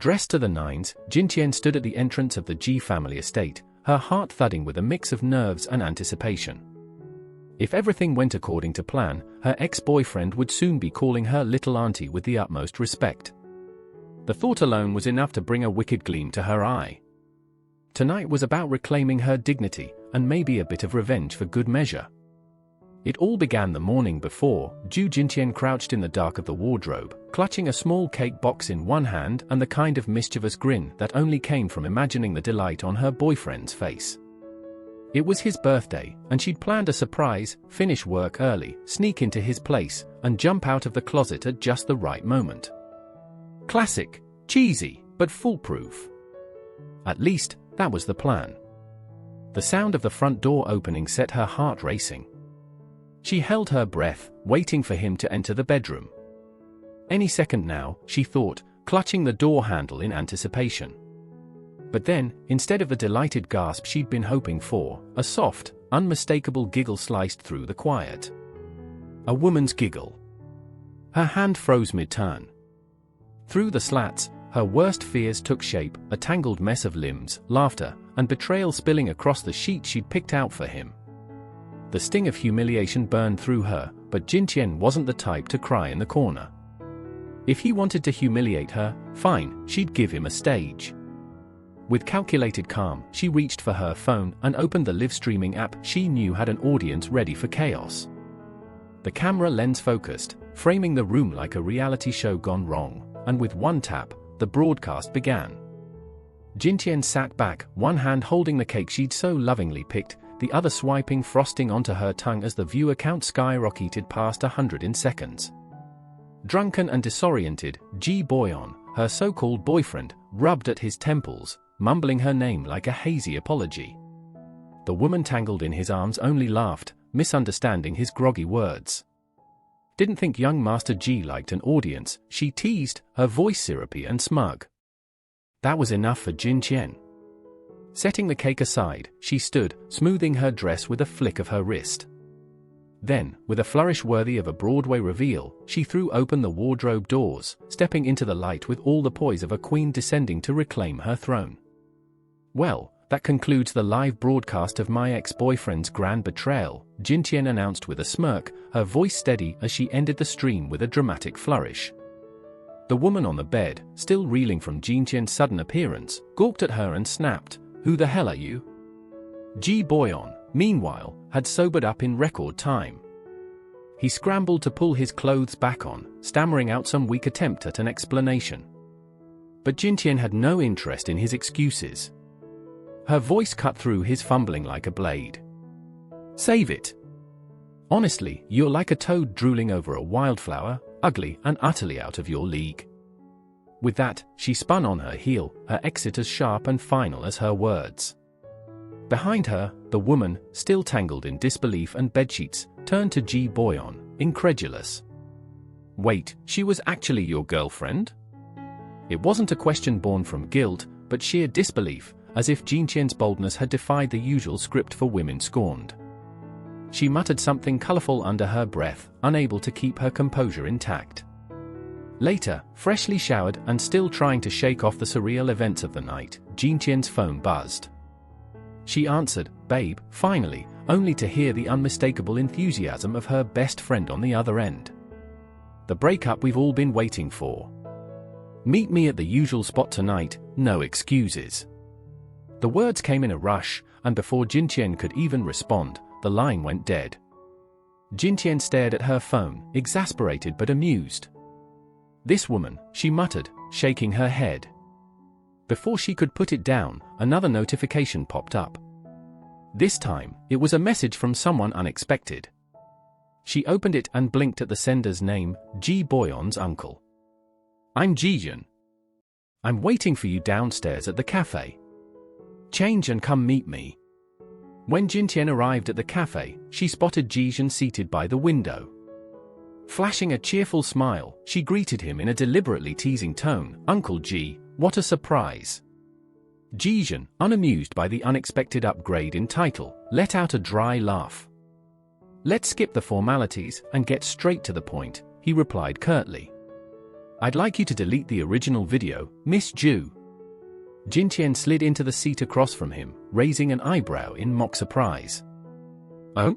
Dressed to the nines, Jintian stood at the entrance of the Ji family estate, her heart thudding with a mix of nerves and anticipation. If everything went according to plan, her ex-boyfriend would soon be calling her little auntie with the utmost respect. The thought alone was enough to bring a wicked gleam to her eye. Tonight was about reclaiming her dignity, and maybe a bit of revenge for good measure. It all began the morning before. Jintian crouched in the dark of the wardrobe, clutching a small cake box in one hand and the kind of mischievous grin that only came from imagining the delight on her boyfriend's face. It was his birthday, and she'd planned a surprise: finish work early, sneak into his place, and jump out of the closet at just the right moment. Classic, cheesy, but foolproof. At least, that was the plan. The sound of the front door opening set her heart racing. She held her breath, waiting for him to enter the bedroom. Any second now, she thought, clutching the door handle in anticipation. But then, instead of the delighted gasp she'd been hoping for, a soft, unmistakable giggle sliced through the quiet. A woman's giggle. Her hand froze mid-turn. Through the slats, her worst fears took shape, a tangled mess of limbs, laughter, and betrayal spilling across the sheet she'd picked out for him. The sting of humiliation burned through her, but Jintian wasn't the type to cry in the corner. If he wanted to humiliate her, fine, she'd give him a stage. With calculated calm, she reached for her phone and opened the live streaming app she knew had an audience ready for chaos. The camera lens focused, framing the room like a reality show gone wrong, and with one tap, the broadcast began. Jintian sat back, one hand holding the cake she'd so lovingly picked, the other swiping frosting onto her tongue as the viewer count skyrocketed past 100 in seconds. Drunken and disoriented, Ji Boyon, her so-called boyfriend, rubbed at his temples, mumbling her name like a hazy apology. The woman tangled in his arms only laughed, misunderstanding his groggy words. Didn't think young Master Ji liked an audience, she teased, her voice syrupy and smug. That was enough for Jintian. Setting the cake aside, she stood, smoothing her dress with a flick of her wrist. Then, with a flourish worthy of a Broadway reveal, she threw open the wardrobe doors, stepping into the light with all the poise of a queen descending to reclaim her throne. Well, that concludes the live broadcast of my ex-boyfriend's grand betrayal, Jintian announced with a smirk, her voice steady as she ended the stream with a dramatic flourish. The woman on the bed, still reeling from Jintian's sudden appearance, gawked at her and snapped, "Who the hell are you?" Ji Boyon, meanwhile, had sobered up in record time. He scrambled to pull his clothes back on, stammering out some weak attempt at an explanation. But Jintian had no interest in his excuses. Her voice cut through his fumbling like a blade. "Save it. Honestly, you're like a toad drooling over a wildflower, ugly and utterly out of your league." With that, she spun on her heel, her exit as sharp and final as her words. Behind her, the woman, still tangled in disbelief and bedsheets, turned to Ji Boyon, incredulous. "Wait, she was actually your girlfriend?" It wasn't a question born from guilt, but sheer disbelief, as if Jintian's boldness had defied the usual script for women scorned. She muttered something colorful under her breath, unable to keep her composure intact. Later, freshly showered and still trying to shake off the surreal events of the night, Jintian's phone buzzed. She answered, "Babe," finally, only to hear the unmistakable enthusiasm of her best friend on the other end. "The breakup we've all been waiting for. Meet me at the usual spot tonight, no excuses." The words came in a rush, and before Jintian could even respond, the line went dead. Jintian stared at her phone, exasperated but amused. "This woman," she muttered, shaking her head. Before she could put it down, another notification popped up. This time, it was a message from someone unexpected. She opened it and blinked at the sender's name, Ji Boyon's uncle. "I'm Jijun. I'm waiting for you downstairs at the cafe. Change and come meet me." When Jintian arrived at the cafe, she spotted Jijun seated by the window. Flashing a cheerful smile, she greeted him in a deliberately teasing tone, "Uncle Ji, what a surprise." Jijun, unamused by the unexpected upgrade in title, let out a dry laugh. "Let's skip the formalities and get straight to the point," he replied curtly. I'd like you to delete the original video, Miss Ju. Jintian slid into the seat across from him, raising an eyebrow in mock surprise. Oh?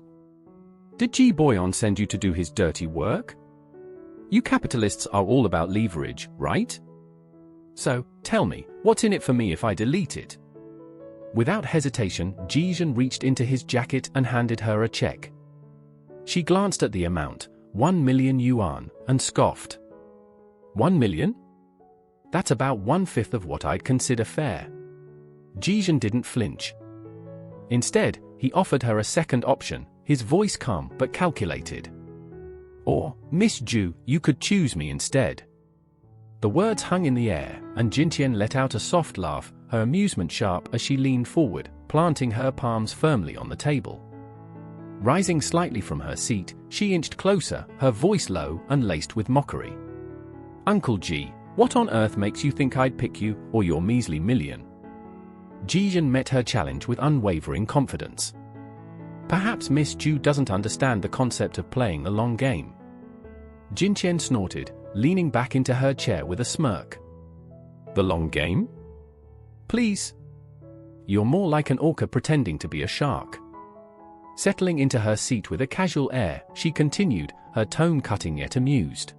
Did Ji Boyon send you to do his dirty work? You capitalists are all about leverage, right? So, tell me, what's in it for me if I delete it? Without hesitation, Jijun reached into his jacket and handed her a check. She glanced at the amount, 1 million yuan, and scoffed. 1 million? That's about 1/5 of what I'd consider fair. Jijun didn't flinch. Instead, he offered her a second option, his voice calm but calculated. Or, Miss Ju, you could choose me instead. The words hung in the air, and Jintian let out a soft laugh, her amusement sharp as she leaned forward, planting her palms firmly on the table. Rising slightly from her seat, she inched closer, her voice low and laced with mockery. Uncle Ji, what on earth makes you think I'd pick you, or your measly million? Jijun met her challenge with unwavering confidence. Perhaps Miss Ju doesn't understand the concept of playing the long game. Jintian snorted, leaning back into her chair with a smirk. The long game? Please. You're more like an orca pretending to be a shark. Settling into her seat with a casual air, she continued, her tone cutting yet amused.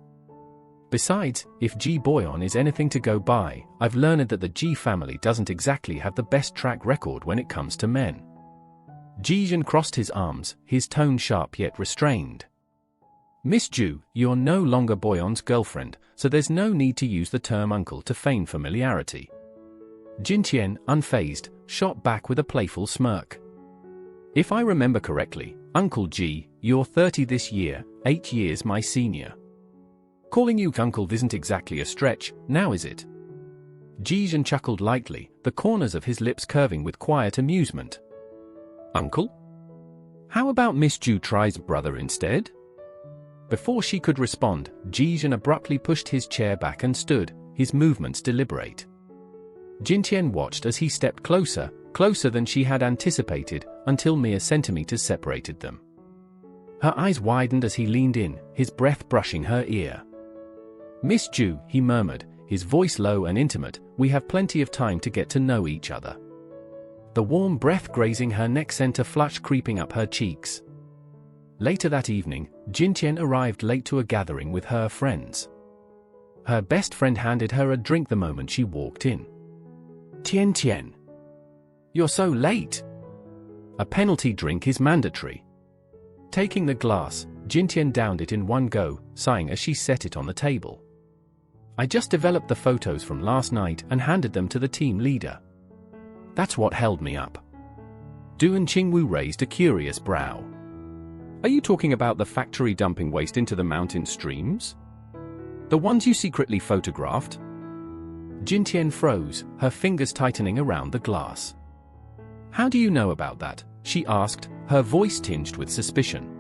Besides, if Ji Boyon is anything to go by, I've learned that the Ji family doesn't exactly have the best track record when it comes to men. Jijun crossed his arms, his tone sharp yet restrained. Miss Ju, you're no longer Boyon's girlfriend, so there's no need to use the term uncle to feign familiarity. Jintian, unfazed, shot back with a playful smirk. If I remember correctly, Uncle Ji, you're 30 this year, 8 years my senior. Calling you uncle isn't exactly a stretch, now is it? Jijun chuckled lightly, the corners of his lips curving with quiet amusement. Uncle? How about Miss Ju tries brother instead? Before she could respond, Jijun abruptly pushed his chair back and stood, his movements deliberate. Jintian watched as he stepped closer, closer than she had anticipated, until mere centimeters separated them. Her eyes widened as he leaned in, his breath brushing her ear. Miss Ju, he murmured, his voice low and intimate, we have plenty of time to get to know each other. The warm breath grazing her neck sent a flush creeping up her cheeks. Later that evening, Jintian arrived late to a gathering with her friends. Her best friend handed her a drink the moment she walked in. Tian. You're so late. A penalty drink is mandatory. Taking the glass, Jintian downed it in one go, sighing as she set it on the table. I just developed the photos from last night and handed them to the team leader. That's what held me up. Du and Qingwu raised a curious brow. Are you talking about the factory dumping waste into the mountain streams? The ones you secretly photographed? Jintian froze, her fingers tightening around the glass. How do you know about that? She asked, her voice tinged with suspicion.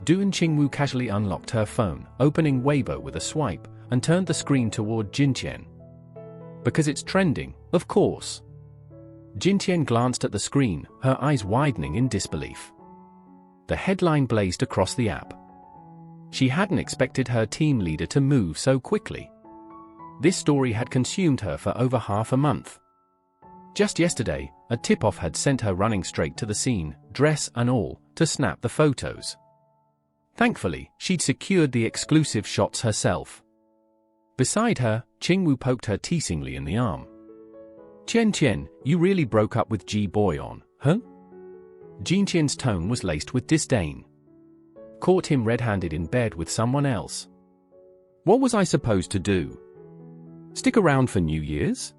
Du and Qingwu casually unlocked her phone, opening Weibo with a swipe, and turned the screen toward Jintian. Because it's trending, of course. Jintian glanced at the screen, her eyes widening in disbelief. The headline blazed across the app. She hadn't expected her team leader to move so quickly. This story had consumed her for over half a month. Just yesterday, a tip-off had sent her running straight to the scene, dress and all, to snap the photos. Thankfully, she'd secured the exclusive shots herself. Beside her, Qingwu poked her teasingly in the arm. Tian, you really broke up with Ji Boyon, huh? Jintian's tone was laced with disdain. Caught him red-handed in bed with someone else. What was I supposed to do? Stick around for New Year's?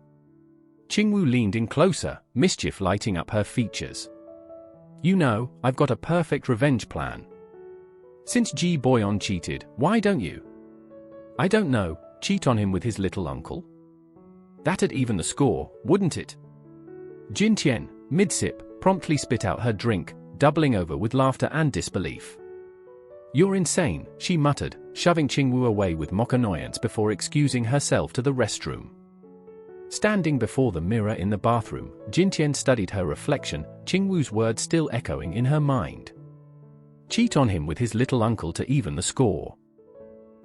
Qingwu leaned in closer, mischief lighting up her features. You know, I've got a perfect revenge plan. Since Ji Boyon cheated, why don't you? I don't know, cheat on him with his little uncle? That'd even the score, wouldn't it? Jintian, mid-sip, promptly spit out her drink, doubling over with laughter and disbelief. You're insane, she muttered, shoving Qingwu away with mock annoyance before excusing herself to the restroom. Standing before the mirror in the bathroom, Jintian studied her reflection, Qingwu's words still echoing in her mind. Cheat on him with his little uncle to even the score.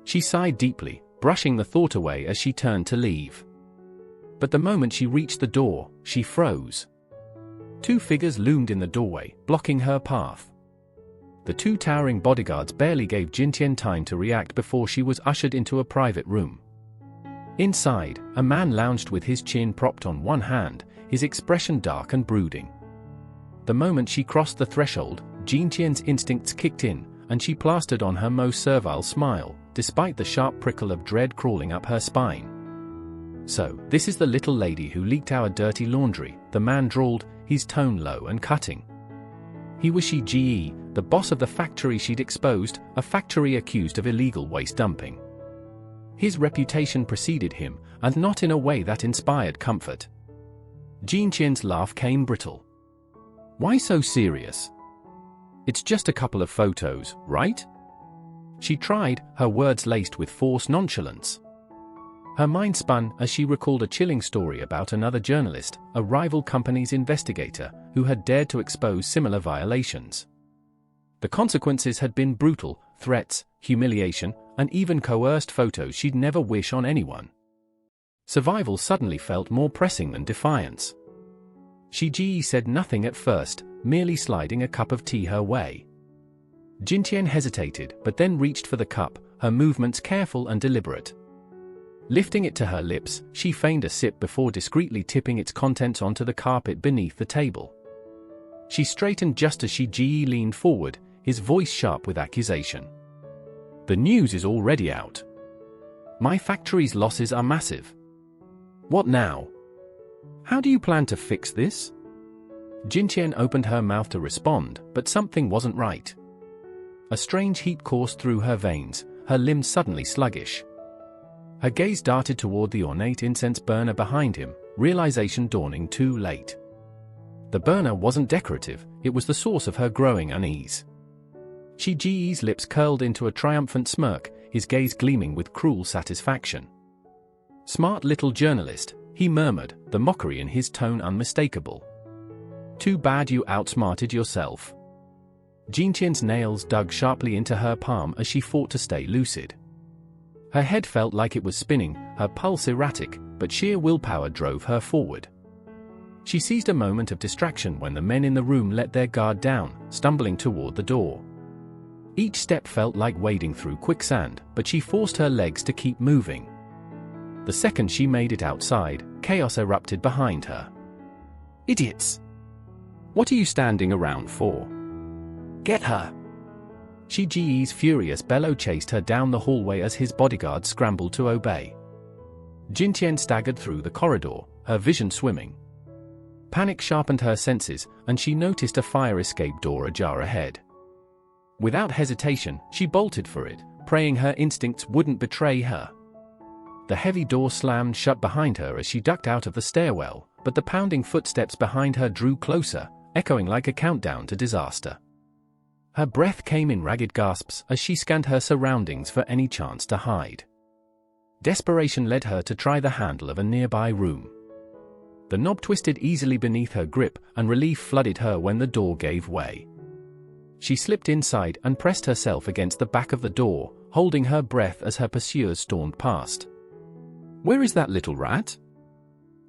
She sighed deeply, brushing the thought away as she turned to leave. But the moment she reached the door, she froze. Two figures loomed in the doorway, blocking her path. The two towering bodyguards barely gave Jintian time to react before she was ushered into a private room. Inside, a man lounged with his chin propped on one hand, his expression dark and brooding. The moment she crossed the threshold, Jintian's instincts kicked in, and she plastered on her most servile smile, despite the sharp prickle of dread crawling up her spine. "So, this is the little lady who leaked our dirty laundry," the man drawled, his tone low and cutting. He was Shi, the boss of the factory she'd exposed, a factory accused of illegal waste dumping. His reputation preceded him, and not in a way that inspired comfort. Jintian's laugh came brittle. "Why so serious? It's just a couple of photos, right?" She tried, her words laced with forced nonchalance. Her mind spun as she recalled a chilling story about another journalist, a rival company's investigator, who had dared to expose similar violations. The consequences had been brutal: threats, humiliation, and even coerced photos she'd never wish on anyone. Survival suddenly felt more pressing than defiance. Shi said nothing at first, merely sliding a cup of tea her way. Jintian hesitated, but then reached for the cup, her movements careful and deliberate. Lifting it to her lips, she feigned a sip before discreetly tipping its contents onto the carpet beneath the table. She straightened just as Shi leaned forward, his voice sharp with accusation. "The news is already out. My factory's losses are massive. What now? How do you plan to fix this?" Jintian opened her mouth to respond, but something wasn't right. A strange heat coursed through her veins, her limbs suddenly sluggish. Her gaze darted toward the ornate incense burner behind him, realization dawning too late. The burner wasn't decorative, it was the source of her growing unease. Shi's lips curled into a triumphant smirk, his gaze gleaming with cruel satisfaction. "Smart little journalist," he murmured, the mockery in his tone unmistakable. "Too bad you outsmarted yourself." Jintian's nails dug sharply into her palm as she fought to stay lucid. Her head felt like it was spinning, her pulse erratic, but sheer willpower drove her forward. She seized a moment of distraction when the men in the room let their guard down, stumbling toward the door. Each step felt like wading through quicksand, but she forced her legs to keep moving. The second she made it outside, chaos erupted behind her. "Idiots! What are you standing around for? Get her!" Shi's furious bellow chased her down the hallway as his bodyguards scrambled to obey. Jintian staggered through the corridor, her vision swimming. Panic sharpened her senses, and she noticed a fire escape door ajar ahead. Without hesitation, she bolted for it, praying her instincts wouldn't betray her. The heavy door slammed shut behind her as she ducked out of the stairwell, but the pounding footsteps behind her drew closer, echoing like a countdown to disaster. Her breath came in ragged gasps as she scanned her surroundings for any chance to hide. Desperation led her to try the handle of a nearby room. The knob twisted easily beneath her grip, and relief flooded her when the door gave way. She slipped inside and pressed herself against the back of the door, holding her breath as her pursuers stormed past. "Where is that little rat?"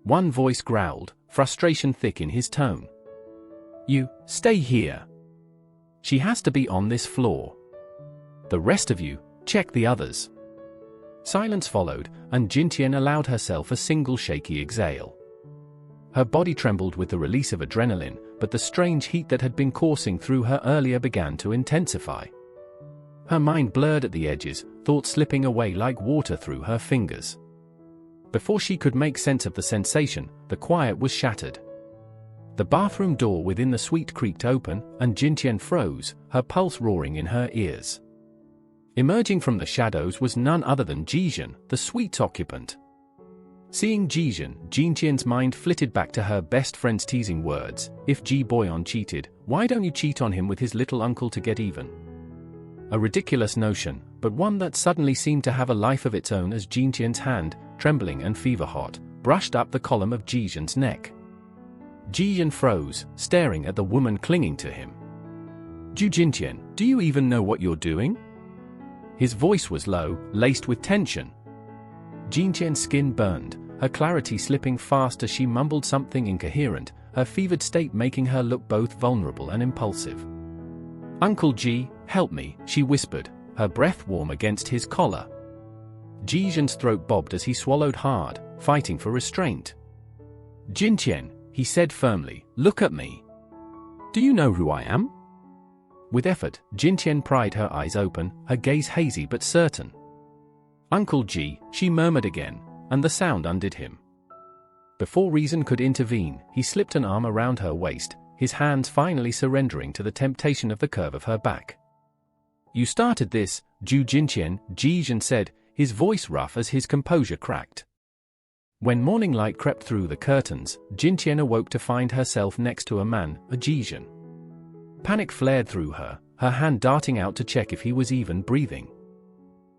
One voice growled, frustration thick in his tone. "You, stay here. She has to be on this floor. The rest of you, check the others." Silence followed, and Jintian allowed herself a single shaky exhale. Her body trembled with the release of adrenaline, but the strange heat that had been coursing through her earlier began to intensify. Her mind blurred at the edges, thoughts slipping away like water through her fingers. Before she could make sense of the sensation, the quiet was shattered. The bathroom door within the suite creaked open, and Jintian froze, her pulse roaring in her ears. Emerging from the shadows was none other than Jijin, the suite's occupant. Seeing Jijin, Jintian's mind flitted back to her best friend's teasing words, "If Ji Boyon cheated, why don't you cheat on him with his little uncle to get even?" A ridiculous notion, but one that suddenly seemed to have a life of its own as Jintian's hand, trembling and fever-hot, brushed up the column of Jijin's neck. Jijin froze, staring at the woman clinging to him. "Jintian, do you even know what you're doing?" His voice was low, laced with tension. Jintian's skin burned, her clarity slipping fast as she mumbled something incoherent, her fevered state making her look both vulnerable and impulsive. "Uncle Ji, help me," she whispered, her breath warm against his collar. Jijan's throat bobbed as he swallowed hard, fighting for restraint. "Jintian," he said firmly, "look at me. Do you know who I am?" With effort, Jintian pried her eyes open, her gaze hazy but certain. "Uncle Ji," she murmured again, and the sound undid him. Before reason could intervene, he slipped an arm around her waist, his hands finally surrendering to the temptation of the curve of her back. "You started this, Ju Jintian," Jijan said, his voice rough as his composure cracked. When morning light crept through the curtains, Jintian awoke to find herself next to a man, a Jijan. Panic flared through her, her hand darting out to check if he was even breathing.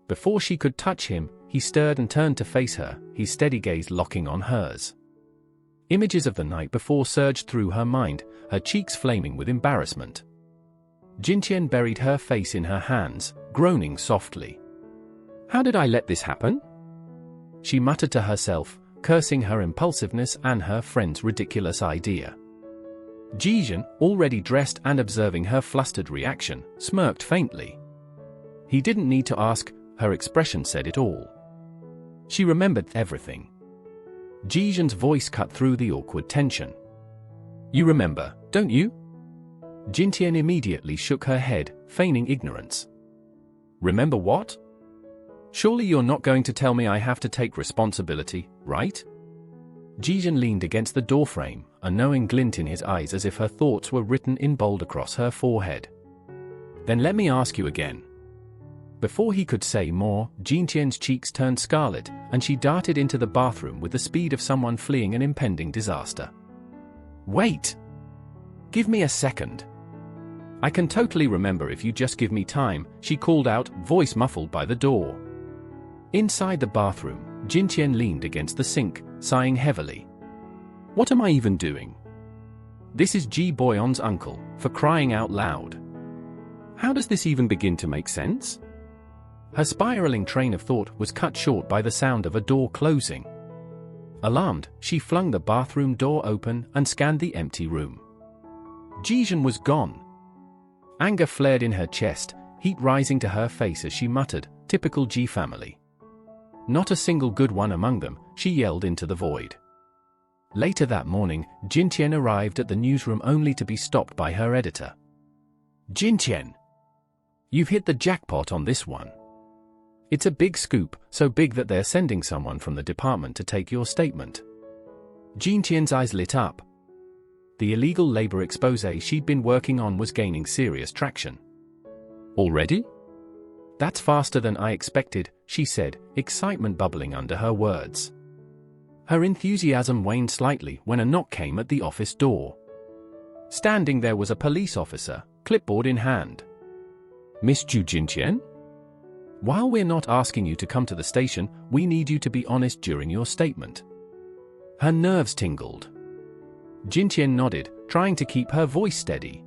Before she could touch him, he stirred and turned to face her, his steady gaze locking on hers. Images of the night before surged through her mind, her cheeks flaming with embarrassment. Jintian buried her face in her hands, groaning softly. "How did I let this happen?" she muttered to herself, cursing her impulsiveness and her friend's ridiculous idea. Jijan, already dressed and observing her flustered reaction, smirked faintly. He didn't need to ask, her expression said it all. She remembered everything. Jijan's voice cut through the awkward tension. "You remember, don't you?" Jintian immediately shook her head, feigning ignorance. "Remember what? Surely you're not going to tell me I have to take responsibility, right?" Jijan leaned against the doorframe, a knowing glint in his eyes as if her thoughts were written in bold across her forehead. "Then let me ask you again." Before he could say more, Jintian's cheeks turned scarlet, and she darted into the bathroom with the speed of someone fleeing an impending disaster. "Wait! Give me a second. I can totally remember if you just give me time," she called out, voice muffled by the door. Inside the bathroom, Jintian leaned against the sink, sighing heavily. "What am I even doing? This is Ji Boyon's uncle, for crying out loud. How does this even begin to make sense?" Her spiraling train of thought was cut short by the sound of a door closing. Alarmed, she flung the bathroom door open and scanned the empty room. Jijan was gone. Anger flared in her chest, heat rising to her face as she muttered, "Typical Ji family. Not a single good one among them," she yelled into the void. Later that morning, Jintian arrived at the newsroom only to be stopped by her editor. "Jintian, you've hit the jackpot on this one. It's a big scoop, so big that they're sending someone from the department to take your statement." Jintian's eyes lit up. The illegal labor expose she'd been working on was gaining serious traction. "Already? That's faster than I expected," she said, excitement bubbling under her words. Her enthusiasm waned slightly when a knock came at the office door. Standing there was a police officer, clipboard in hand. "Miss Ju Jintian? While we're not asking you to come to the station, we need you to be honest during your statement." Her nerves tingled. Jintian nodded, trying to keep her voice steady.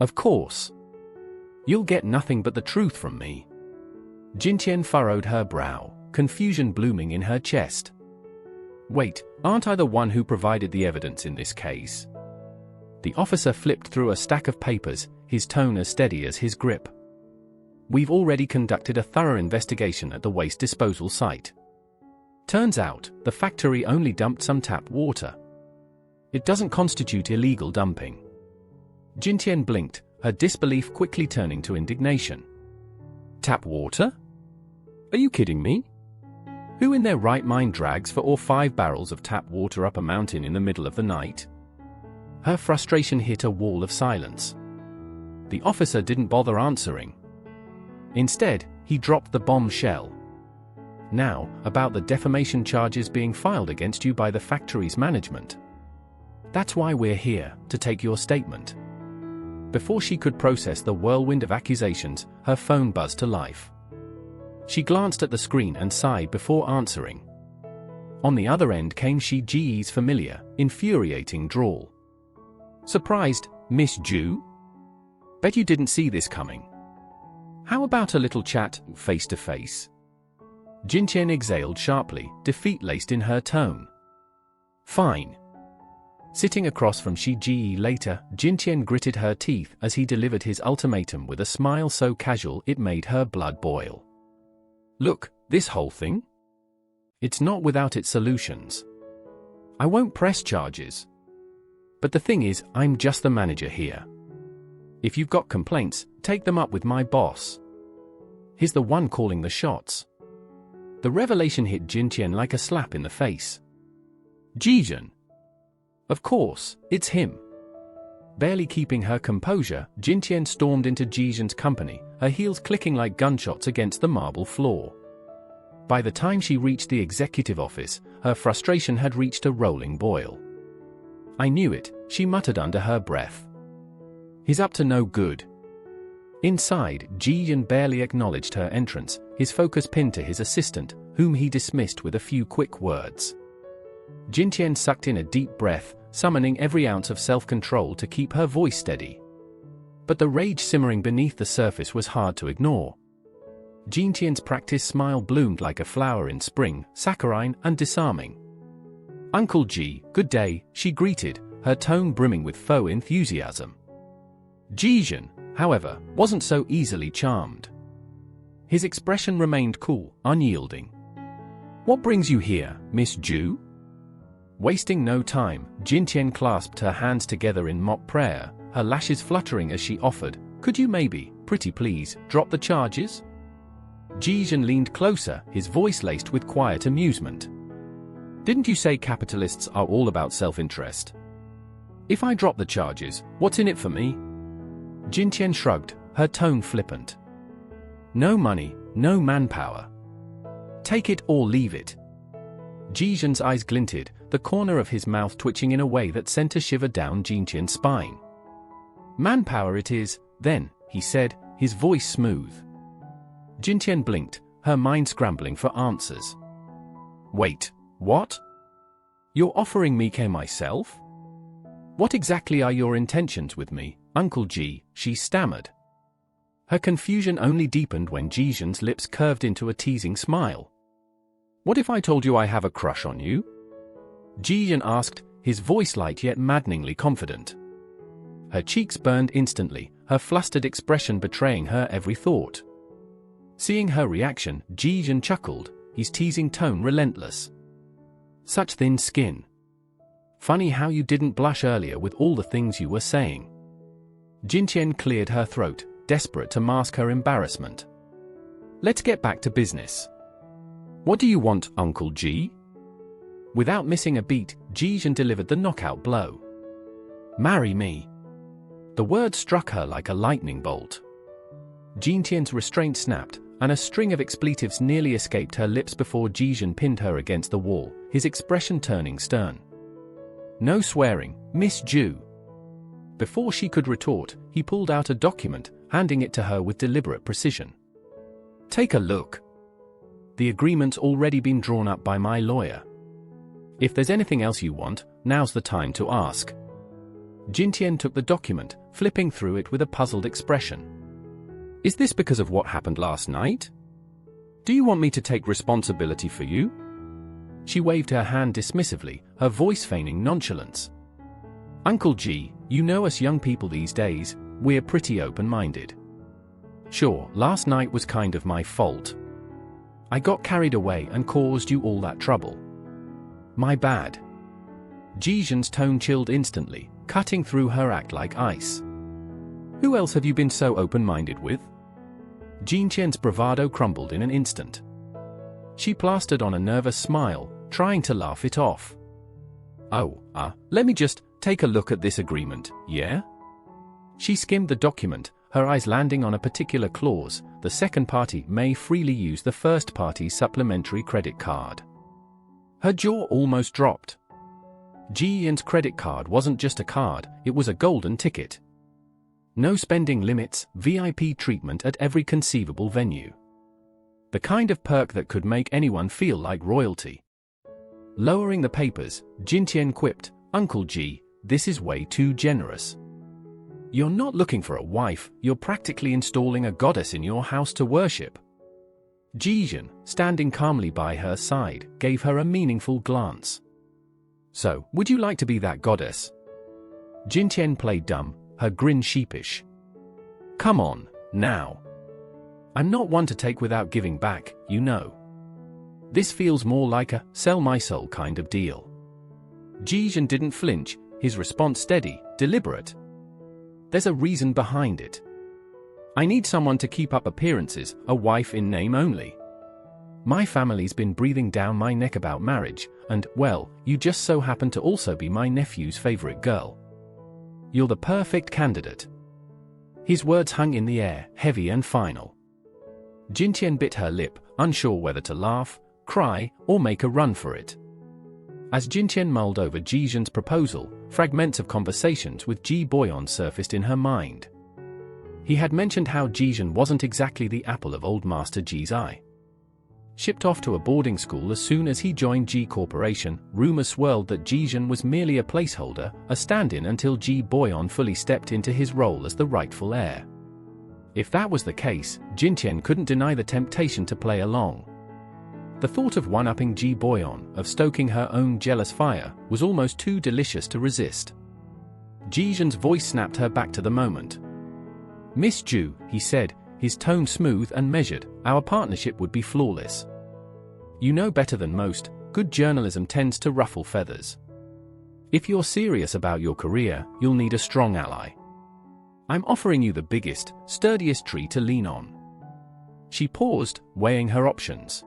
"Of course. You'll get nothing but the truth from me." Jintian furrowed her brow, confusion blooming in her chest. "Wait, aren't I the one who provided the evidence in this case?" The officer flipped through a stack of papers, his tone as steady as his grip. "We've already conducted a thorough investigation at the waste disposal site. Turns out, the factory only dumped some tap water. It doesn't constitute illegal dumping." Jintian blinked, her disbelief quickly turning to indignation. "Tap water? Are you kidding me? Who in their right mind drags 4 or 5 barrels of tap water up a mountain in the middle of the night?" Her frustration hit a wall of silence. The officer didn't bother answering. Instead, he dropped the bombshell. "Now, about the defamation charges being filed against you by the factory's management. That's why we're here, to take your statement." Before she could process the whirlwind of accusations, her phone buzzed to life. She glanced at the screen and sighed before answering. On the other end came Shi Ji's familiar, infuriating drawl. "Surprised, Miss Ju? Bet you didn't see this coming. How about a little chat, face to face?" Jintian exhaled sharply, defeat laced in her tone. Fine. Sitting across from Shi Ji later, Jintian gritted her teeth as he delivered his ultimatum with a smile so casual it made her blood boil. Look, this whole thing? It's not without its solutions. I won't press charges. But the thing is, I'm just the manager here. If you've got complaints, take them up with my boss. He's the one calling the shots. The revelation hit Jintian like a slap in the face. Jijun. Of course, it's him. Barely keeping her composure, Jintian stormed into Jijun's company, her heels clicking like gunshots against the marble floor. By the time she reached the executive office, her frustration had reached a rolling boil. I knew it, she muttered under her breath. He's up to no good. Inside, Jijun barely acknowledged her entrance, his focus pinned to his assistant, whom he dismissed with a few quick words. Jintian sucked in a deep breath, summoning every ounce of self-control to keep her voice steady. But the rage simmering beneath the surface was hard to ignore. Jintian's practiced smile bloomed like a flower in spring, saccharine and disarming. Uncle Ji, good day, she greeted, her tone brimming with faux enthusiasm. Jijun, however, wasn't so easily charmed. His expression remained cool, unyielding. What brings you here, Miss Ju? Wasting no time, Jintian clasped her hands together in mock prayer, her lashes fluttering as she offered, could you maybe, pretty please, drop the charges? Jijun leaned closer, his voice laced with quiet amusement. Didn't you say capitalists are all about self-interest? If I drop the charges, what's in it for me? Jintian shrugged, her tone flippant. No money, no manpower. Take it or leave it. Jijun's eyes glinted, the corner of his mouth twitching in a way that sent a shiver down Jintian's spine. Manpower it is, then, he said, his voice smooth. Jintian blinked, her mind scrambling for answers. Wait, what? You're offering me K myself? What exactly are your intentions with me, Uncle Ji? She stammered. Her confusion only deepened when Jijun's lips curved into a teasing smile. What if I told you I have a crush on you? Jijun asked, his voice light yet maddeningly confident. Her cheeks burned instantly, her flustered expression betraying her every thought. Seeing her reaction, Jijun chuckled, his teasing tone relentless. Such thin skin. Funny how you didn't blush earlier with all the things you were saying. Jintian cleared her throat, desperate to mask her embarrassment. Let's get back to business. What do you want, Uncle Ji? Without missing a beat, Jijun delivered the knockout blow. Marry me. The word struck her like a lightning bolt. Jintian's restraint snapped, and a string of expletives nearly escaped her lips before Jijun pinned her against the wall, his expression turning stern. No swearing, Miss Ju. Before she could retort, he pulled out a document, handing it to her with deliberate precision. Take a look. The agreement's already been drawn up by my lawyer. If there's anything else you want, now's the time to ask. Jintian took the document, flipping through it with a puzzled expression. Is this because of what happened last night? Do you want me to take responsibility for you? She waved her hand dismissively, her voice feigning nonchalance. Uncle Ji, you know us young people these days, we're pretty open-minded. Sure, last night was kind of my fault. I got carried away and caused you all that trouble. My bad. Jijun's tone chilled instantly, cutting through her act like ice. Who else have you been so open-minded with? Jintian's bravado crumbled in an instant. She plastered on a nervous smile, trying to laugh it off. Let me just take a look at this agreement, yeah? She skimmed the document, her eyes landing on a particular clause: the second party may freely use the first party's supplementary credit card. Her jaw almost dropped. Ji-Yin's credit card wasn't just a card, it was a golden ticket. No spending limits, VIP treatment at every conceivable venue. The kind of perk that could make anyone feel like royalty. Lowering the papers, Jintian quipped, Uncle Ji, this is way too generous. You're not looking for a wife, you're practically installing a goddess in your house to worship. Jijun, standing calmly by her side, gave her a meaningful glance. So, would you like to be that goddess? Jintian played dumb, her grin sheepish. Come on, now. I'm not one to take without giving back, you know. This feels more like a sell my soul kind of deal. Jijun didn't flinch, his response steady, deliberate. There's a reason behind it. I need someone to keep up appearances, a wife in name only. My family's been breathing down my neck about marriage, and, well, you just so happen to also be my nephew's favorite girl. You're the perfect candidate. His words hung in the air, heavy and final. Jintian bit her lip, unsure whether to laugh, cry, or make a run for it. As Jintian mulled over Jijun's proposal, fragments of conversations with Ji Boyon surfaced in her mind. He had mentioned how Jijun wasn't exactly the apple of old Master Ji's eye. Shipped off to a boarding school as soon as he joined Ji Corporation, rumors swirled that Jijun was merely a placeholder, a stand-in until Ji Boyon fully stepped into his role as the rightful heir. If that was the case, Jintian couldn't deny the temptation to play along. The thought of one-upping Ji Boyon, of stoking her own jealous fire, was almost too delicious to resist. Jijun's voice snapped her back to the moment. Miss Ju, he said, his tone smooth and measured, our partnership would be flawless. You know better than most, good journalism tends to ruffle feathers. If you're serious about your career, you'll need a strong ally. I'm offering you the biggest, sturdiest tree to lean on. She paused, weighing her options.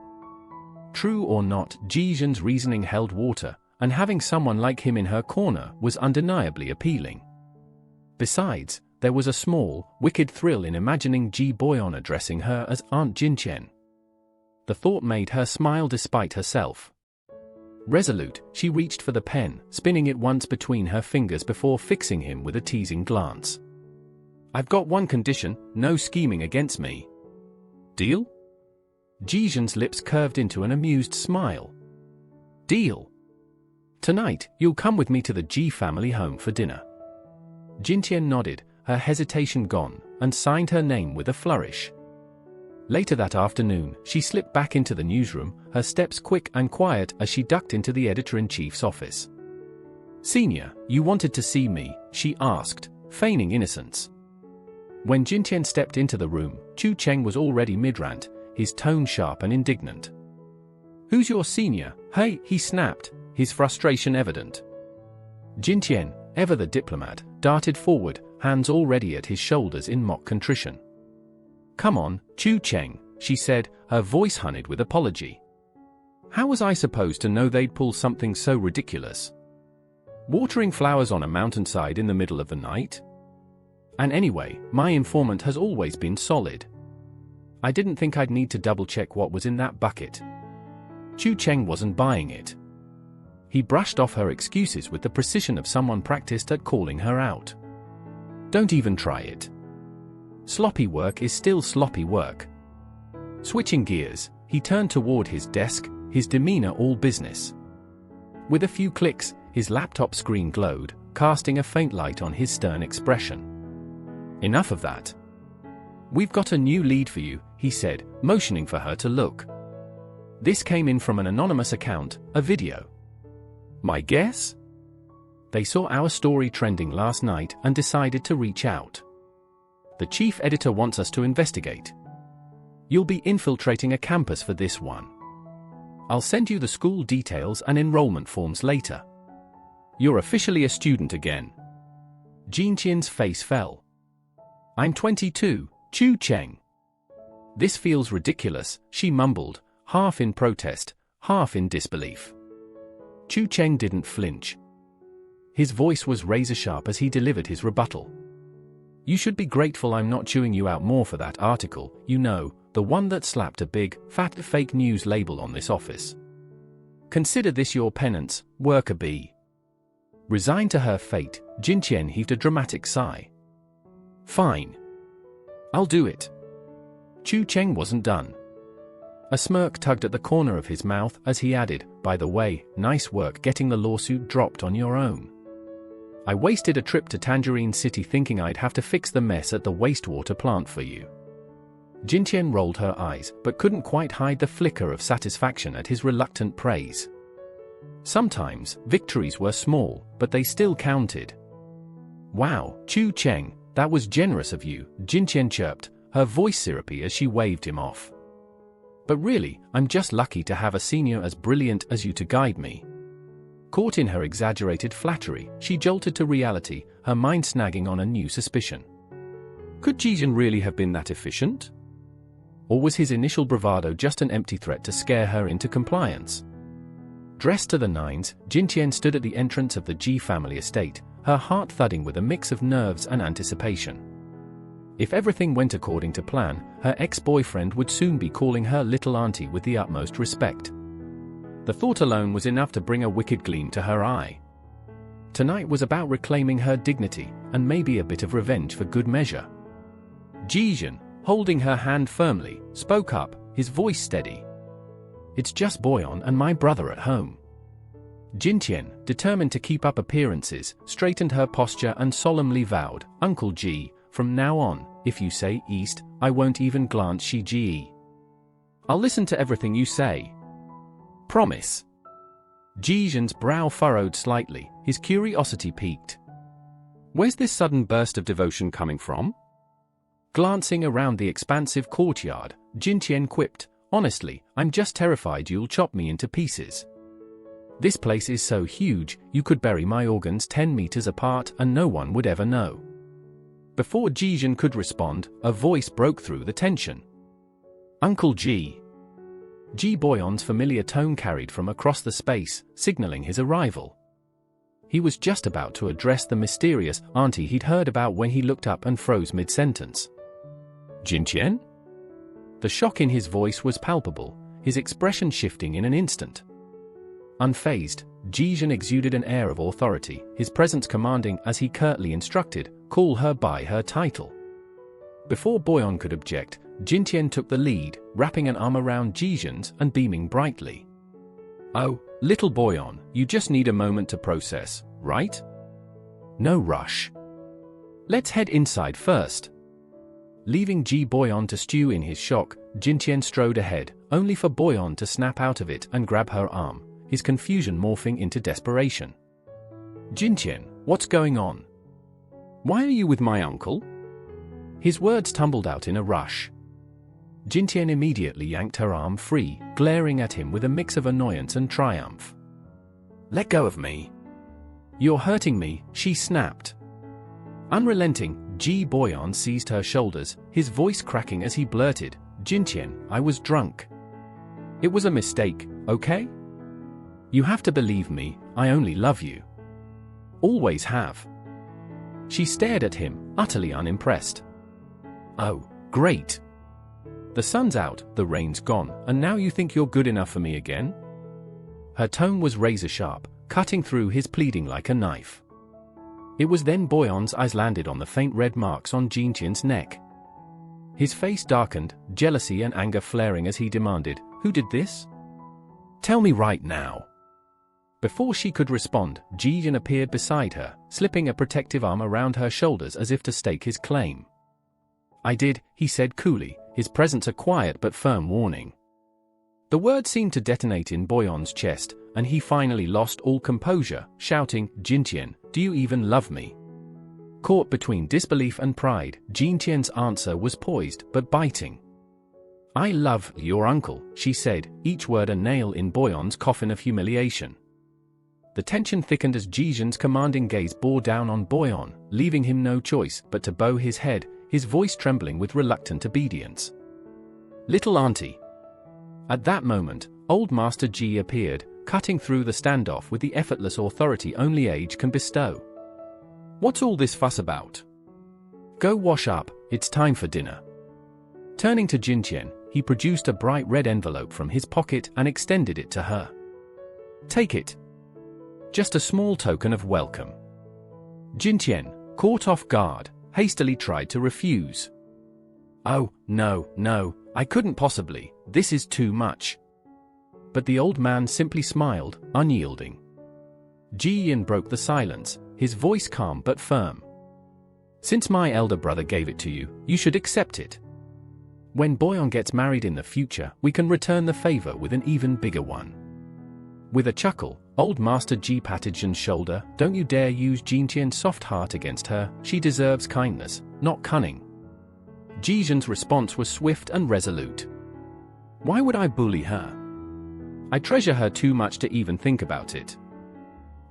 True or not, Jijun's reasoning held water, and having someone like him in her corner was undeniably appealing. Besides, there was a small, wicked thrill in imagining Ji Boyon addressing her as Aunt Jintian. The thought made her smile despite herself. Resolute, she reached for the pen, spinning it once between her fingers before fixing him with a teasing glance. I've got one condition, no scheming against me. Deal? Jijun's lips curved into an amused smile. Deal. Tonight, you'll come with me to the Ji family home for dinner. Jintian nodded, her hesitation gone, and signed her name with a flourish. Later that afternoon, she slipped back into the newsroom, her steps quick and quiet as she ducked into the editor-in-chief's office. Senior, you wanted to see me, she asked, feigning innocence. When Jintian stepped into the room, Chu Cheng was already mid-rant, his tone sharp and indignant. Who's your senior? Hey, he snapped, his frustration evident. Jintian, ever the diplomat, darted forward, hands already at his shoulders in mock contrition. Come on, Chu Cheng, she said, her voice honeyed with apology. How was I supposed to know they'd pull something so ridiculous? Watering flowers on a mountainside in the middle of the night? And anyway, my informant has always been solid. I didn't think I'd need to double-check what was in that bucket. Chu Cheng wasn't buying it. He brushed off her excuses with the precision of someone practiced at calling her out. Don't even try it. Sloppy work is still sloppy work. Switching gears, he turned toward his desk, his demeanor all business. With a few clicks, his laptop screen glowed, casting a faint light on his stern expression. Enough of that. We've got a new lead for you, he said, motioning for her to look. This came in from an anonymous account, a video. My guess? They saw our story trending last night and decided to reach out. The chief editor wants us to investigate. You'll be infiltrating a campus for this one. I'll send you the school details and enrollment forms later. You're officially a student again. Jintian's face fell. I'm 22, Chu Cheng. This feels ridiculous, she mumbled, half in protest, half in disbelief. Chu Cheng didn't flinch. His voice was razor-sharp as he delivered his rebuttal. You should be grateful I'm not chewing you out more for that article, you know, the one that slapped a big, fat fake news label on this office. Consider this your penance, worker bee. Resigned to her fate, Jintian heaved a dramatic sigh. Fine. I'll do it. Chu Cheng wasn't done. A smirk tugged at the corner of his mouth as he added, by the way, nice work getting the lawsuit dropped on your own. I wasted a trip to Tangerine City thinking I'd have to fix the mess at the wastewater plant for you. Jintian rolled her eyes but couldn't quite hide the flicker of satisfaction at his reluctant praise. Sometimes, victories were small, but they still counted. "Wow, Chu Cheng, that was generous of you," Jintian chirped, her voice syrupy as she waved him off. "But really, I'm just lucky to have a senior as brilliant as you to guide me." Caught in her exaggerated flattery, she jolted to reality, her mind snagging on a new suspicion. Could Jijin really have been that efficient? Or was his initial bravado just an empty threat to scare her into compliance? Dressed to the nines, Jintian stood at the entrance of the Ji family estate, her heart thudding with a mix of nerves and anticipation. If everything went according to plan, her ex-boyfriend would soon be calling her little auntie with the utmost respect. The thought alone was enough to bring a wicked gleam to her eye. Tonight was about reclaiming her dignity, and maybe a bit of revenge for good measure. Jijin, holding her hand firmly, spoke up, his voice steady. "It's just Boyon and my brother at home." Jintian, determined to keep up appearances, straightened her posture and solemnly vowed, "Uncle Ji, from now on, if you say east, I won't even glance Shi. I'll listen to everything you say. Promise." Jijin's brow furrowed slightly, his curiosity piqued. "Where's this sudden burst of devotion coming from?" Glancing around the expansive courtyard, Jintian quipped, "Honestly, I'm just terrified you'll chop me into pieces. This place is so huge, you could bury my organs 10 meters apart and no one would ever know." Before Jijin could respond, a voice broke through the tension. "Uncle Ji." Ji Boyon's familiar tone carried from across the space, signaling his arrival. He was just about to address the mysterious auntie he'd heard about when he looked up and froze mid-sentence. "Jintian?" The shock in his voice was palpable, his expression shifting in an instant. Unfazed, Jijin exuded an air of authority, his presence commanding as he curtly instructed, "Call her by her title." Before Boyon could object, Jintian took the lead, wrapping an arm around Jijin's and beaming brightly. "Oh, little Boyon, you just need a moment to process, right? No rush. Let's head inside first." Leaving Ji Boyon to stew in his shock, Jintian strode ahead, only for Boyon to snap out of it and grab her arm, his confusion morphing into desperation. "Jintian, what's going on? Why are you with my uncle?" His words tumbled out in a rush. Jintian immediately yanked her arm free, glaring at him with a mix of annoyance and triumph. "Let go of me. You're hurting me," she snapped. Unrelenting, Ji Boyon seized her shoulders, his voice cracking as he blurted, "Jintian, I was drunk. It was a mistake, okay? You have to believe me, I only love you. Always have." She stared at him, utterly unimpressed. "Oh, great. The sun's out, the rain's gone, and now you think you're good enough for me again?" Her tone was razor-sharp, cutting through his pleading like a knife. It was then Boyon's eyes landed on the faint red marks on Jintian's neck. His face darkened, jealousy and anger flaring as he demanded, "Who did this? Tell me right now." Before she could respond, Jijin appeared beside her, slipping a protective arm around her shoulders as if to stake his claim. "I did," he said coolly, his presence a quiet but firm warning. The word seemed to detonate in Boyon's chest, and he finally lost all composure, shouting, "Jintian, do you even love me?" Caught between disbelief and pride, Jintian's answer was poised but biting. "I love your uncle," she said, each word a nail in Boyon's coffin of humiliation. The tension thickened as Jijin's commanding gaze bore down on Boyon, leaving him no choice but to bow his head, his voice trembling with reluctant obedience. "Little auntie." At that moment, old Master Ji appeared, cutting through the standoff with the effortless authority only age can bestow. "What's all this fuss about? Go wash up, it's time for dinner." Turning to Jintian, he produced a bright red envelope from his pocket and extended it to her. "Take it. Just a small token of welcome." Jintian, caught off guard, hastily tried to refuse. "Oh, no, I couldn't possibly, this is too much." But the old man simply smiled, unyielding. Ji-yin broke the silence, his voice calm but firm. "Since my elder brother gave it to you, you should accept it. When Boyeon gets married in the future, we can return the favor with an even bigger one. With a chuckle, old Master Ji patted Jin's shoulder. Don't you dare use Jintian's soft heart against her. She deserves kindness, not cunning. Ji Jin's response was swift and resolute. Why would I bully her? I treasure her too much to even think about it.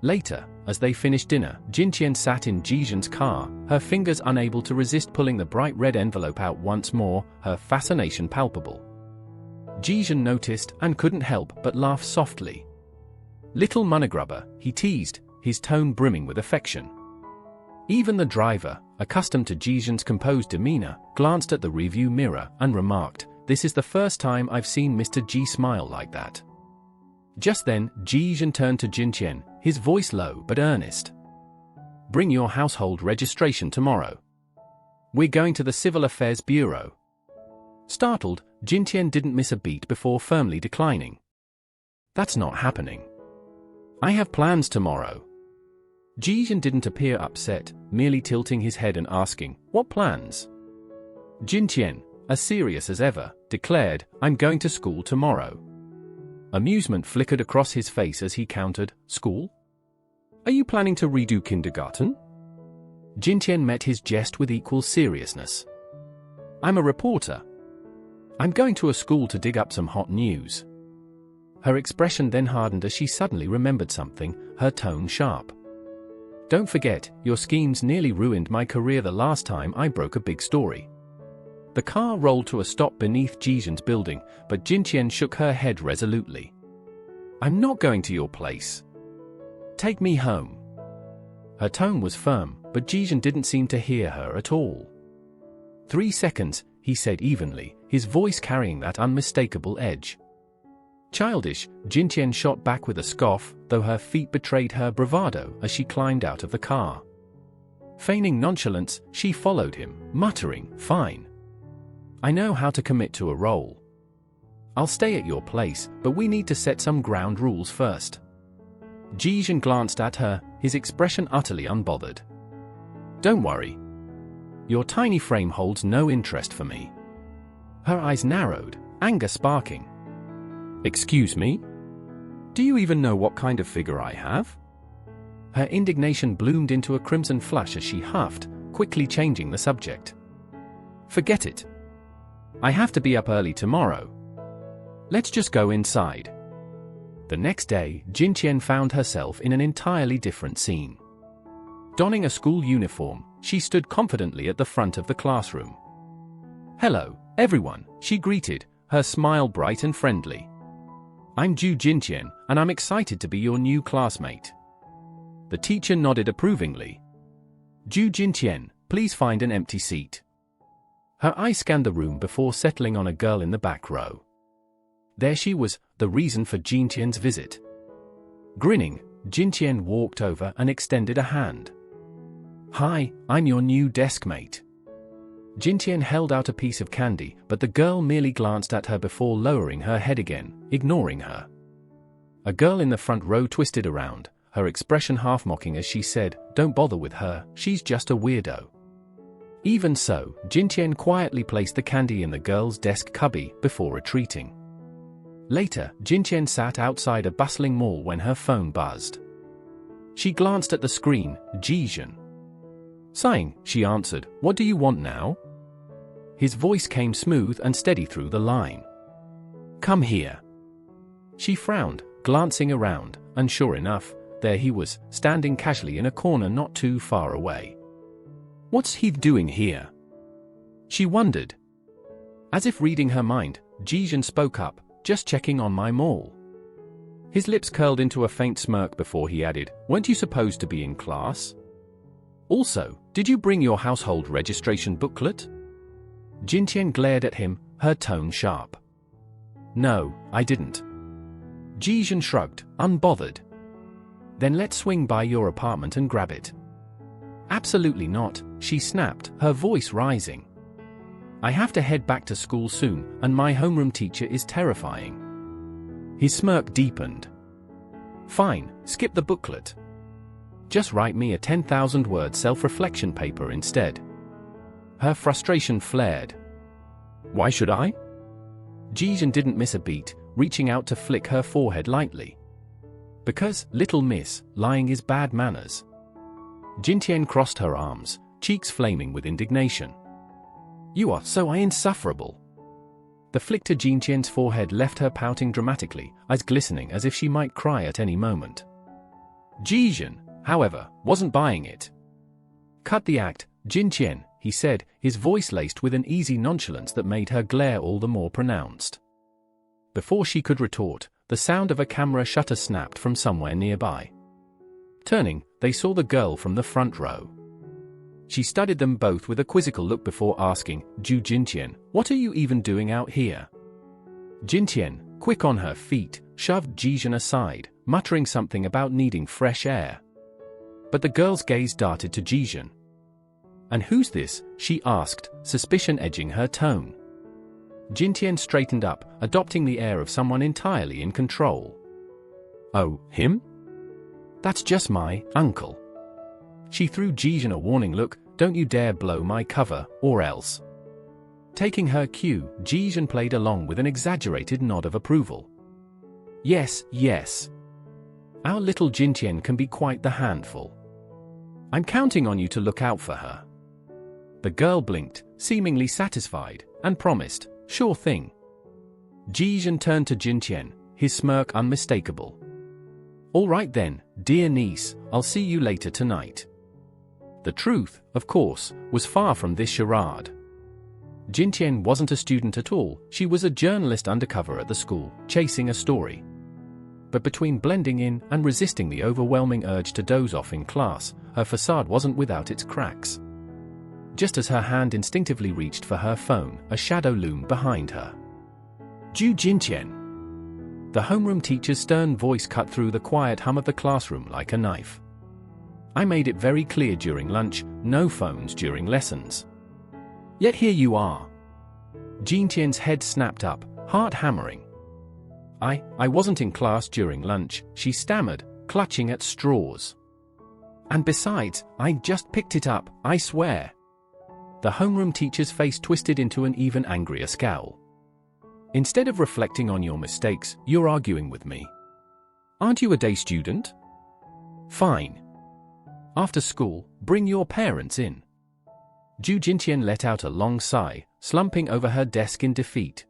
Later, as they finished dinner, Jintian sat in Ji Jin's car, her fingers unable to resist pulling the bright red envelope out once more, her fascination palpable. Ji Jin noticed and couldn't help but laugh softly. Little moneygrubber, he teased, his tone brimming with affection. Even the driver, accustomed to Ji Jin's composed demeanor, glanced at the review mirror and remarked, "This is the first time I've seen Mr. Ji smile like that." Just then, Ji Jin turned to Jintian, his voice low but earnest. "Bring your household registration tomorrow. We're going to the Civil Affairs Bureau." Startled, Jintian didn't miss a beat before firmly declining. "That's not happening. I have plans tomorrow." Ji Jin didn't appear upset, merely tilting his head and asking, "What plans?" Jintian, as serious as ever, declared, "I'm going to school tomorrow." Amusement flickered across his face as he countered, "School? Are you planning to redo kindergarten?" Jintian met his jest with equal seriousness. "I'm a reporter. I'm going to a school to dig up some hot news." Her expression then hardened as she suddenly remembered something, her tone sharp. "Don't forget, your schemes nearly ruined my career the last time I broke a big story." The car rolled to a stop beneath Ji Jin's building, but Jintian shook her head resolutely. "I'm not going to your place. Take me home." Her tone was firm, but Ji Jin didn't seem to hear her at all. 3 seconds, he said evenly, his voice carrying that unmistakable edge. Childish, Jintian shot back with a scoff, though her feet betrayed her bravado as she climbed out of the car. Feigning nonchalance, she followed him, muttering, "Fine. I know how to commit to a role. I'll stay at your place, but we need to set some ground rules first." Ji Jin glanced at her, his expression utterly unbothered. "Don't worry. Your tiny frame holds no interest for me." Her eyes narrowed, anger sparking. "Excuse me? Do you even know what kind of figure I have?" Her indignation bloomed into a crimson flush as she huffed, quickly changing the subject. "Forget it. I have to be up early tomorrow. Let's just go inside." The next day, Jintian found herself in an entirely different scene. Donning a school uniform, she stood confidently at the front of the classroom. "Hello, everyone," she greeted, her smile bright and friendly. "I'm Ju Jintian, and I'm excited to be your new classmate." The teacher nodded approvingly. "Ju Jintian, please find an empty seat." Her eye scanned the room before settling on a girl in the back row. There she was, the reason for Jintian's visit. Grinning, Jintian walked over and extended a hand. "Hi, I'm your new desk mate." Jintian held out a piece of candy, but the girl merely glanced at her before lowering her head again, ignoring her. A girl in the front row twisted around, her expression half-mocking as she said, "Don't bother with her, she's just a weirdo." Even so, Jintian quietly placed the candy in the girl's desk cubby before retreating. Later, Jintian sat outside a bustling mall when her phone buzzed. She glanced at the screen, Ji Jin. Sighing, she answered, "What do you want now?" His voice came smooth and steady through the line. "Come here." She frowned, glancing around, and sure enough, there he was, standing casually in a corner not too far away. What's he doing here? She wondered. As if reading her mind, Ji Jin spoke up, "Just checking on my mall." His lips curled into a faint smirk before he added, "Weren't you supposed to be in class? Also, did you bring your household registration booklet?" Jintian glared at him, her tone sharp. "No, I didn't." Ji Jin shrugged, unbothered. "Then let's swing by your apartment and grab it." "Absolutely not," she snapped, her voice rising. "I have to head back to school soon, and my homeroom teacher is terrifying." His smirk deepened. "Fine, skip the booklet. Just write me a 10,000-word self-reflection paper instead." Her frustration flared. Why should I? Jijin didn't miss a beat, reaching out to flick her forehead lightly. Because, little miss, lying is bad manners. Jintian crossed her arms, cheeks flaming with indignation. You are so insufferable. The flick to Jintian's forehead left her pouting dramatically, eyes glistening as if she might cry at any moment. Jijin, however, wasn't buying it. Cut the act, Jintian, he said, his voice laced with an easy nonchalance that made her glare all the more pronounced. Before she could retort, the sound of a camera shutter snapped from somewhere nearby. Turning, they saw the girl from the front row. She studied them both with a quizzical look before asking, Jintian, what are you even doing out here? Jintian, quick on her feet, shoved Jijin aside, muttering something about needing fresh air. But the girl's gaze darted to Jijin. And who's this? She asked, suspicion edging her tone. Jintian straightened up, adopting the air of someone entirely in control. Oh, him? That's just my uncle. She threw Jijin a warning look, don't you dare blow my cover, or else. Taking her cue, Jijin played along with an exaggerated nod of approval. Yes, yes. Our little Jintian can be quite the handful. I'm counting on you to look out for her. The girl blinked, seemingly satisfied, and promised, sure thing. Jijin turned to Jintian, his smirk unmistakable. All right then, dear niece, I'll see you later tonight. The truth, of course, was far from this charade. Jintian wasn't a student at all, she was a journalist undercover at the school, chasing a story. But between blending in and resisting the overwhelming urge to doze off in class, her facade wasn't without its cracks. Just as her hand instinctively reached for her phone, a shadow loomed behind her. Jintian. The homeroom teacher's stern voice cut through the quiet hum of the classroom like a knife. I made it very clear during lunch, no phones during lessons. Yet here you are. Jintian's head snapped up, heart hammering. I wasn't in class during lunch, she stammered, clutching at straws. And besides, I just picked it up, I swear. The homeroom teacher's face twisted into an even angrier scowl. Instead of reflecting on your mistakes, you're arguing with me. Aren't you a day student? Fine. After school, bring your parents in. Jintian let out a long sigh, slumping over her desk in defeat.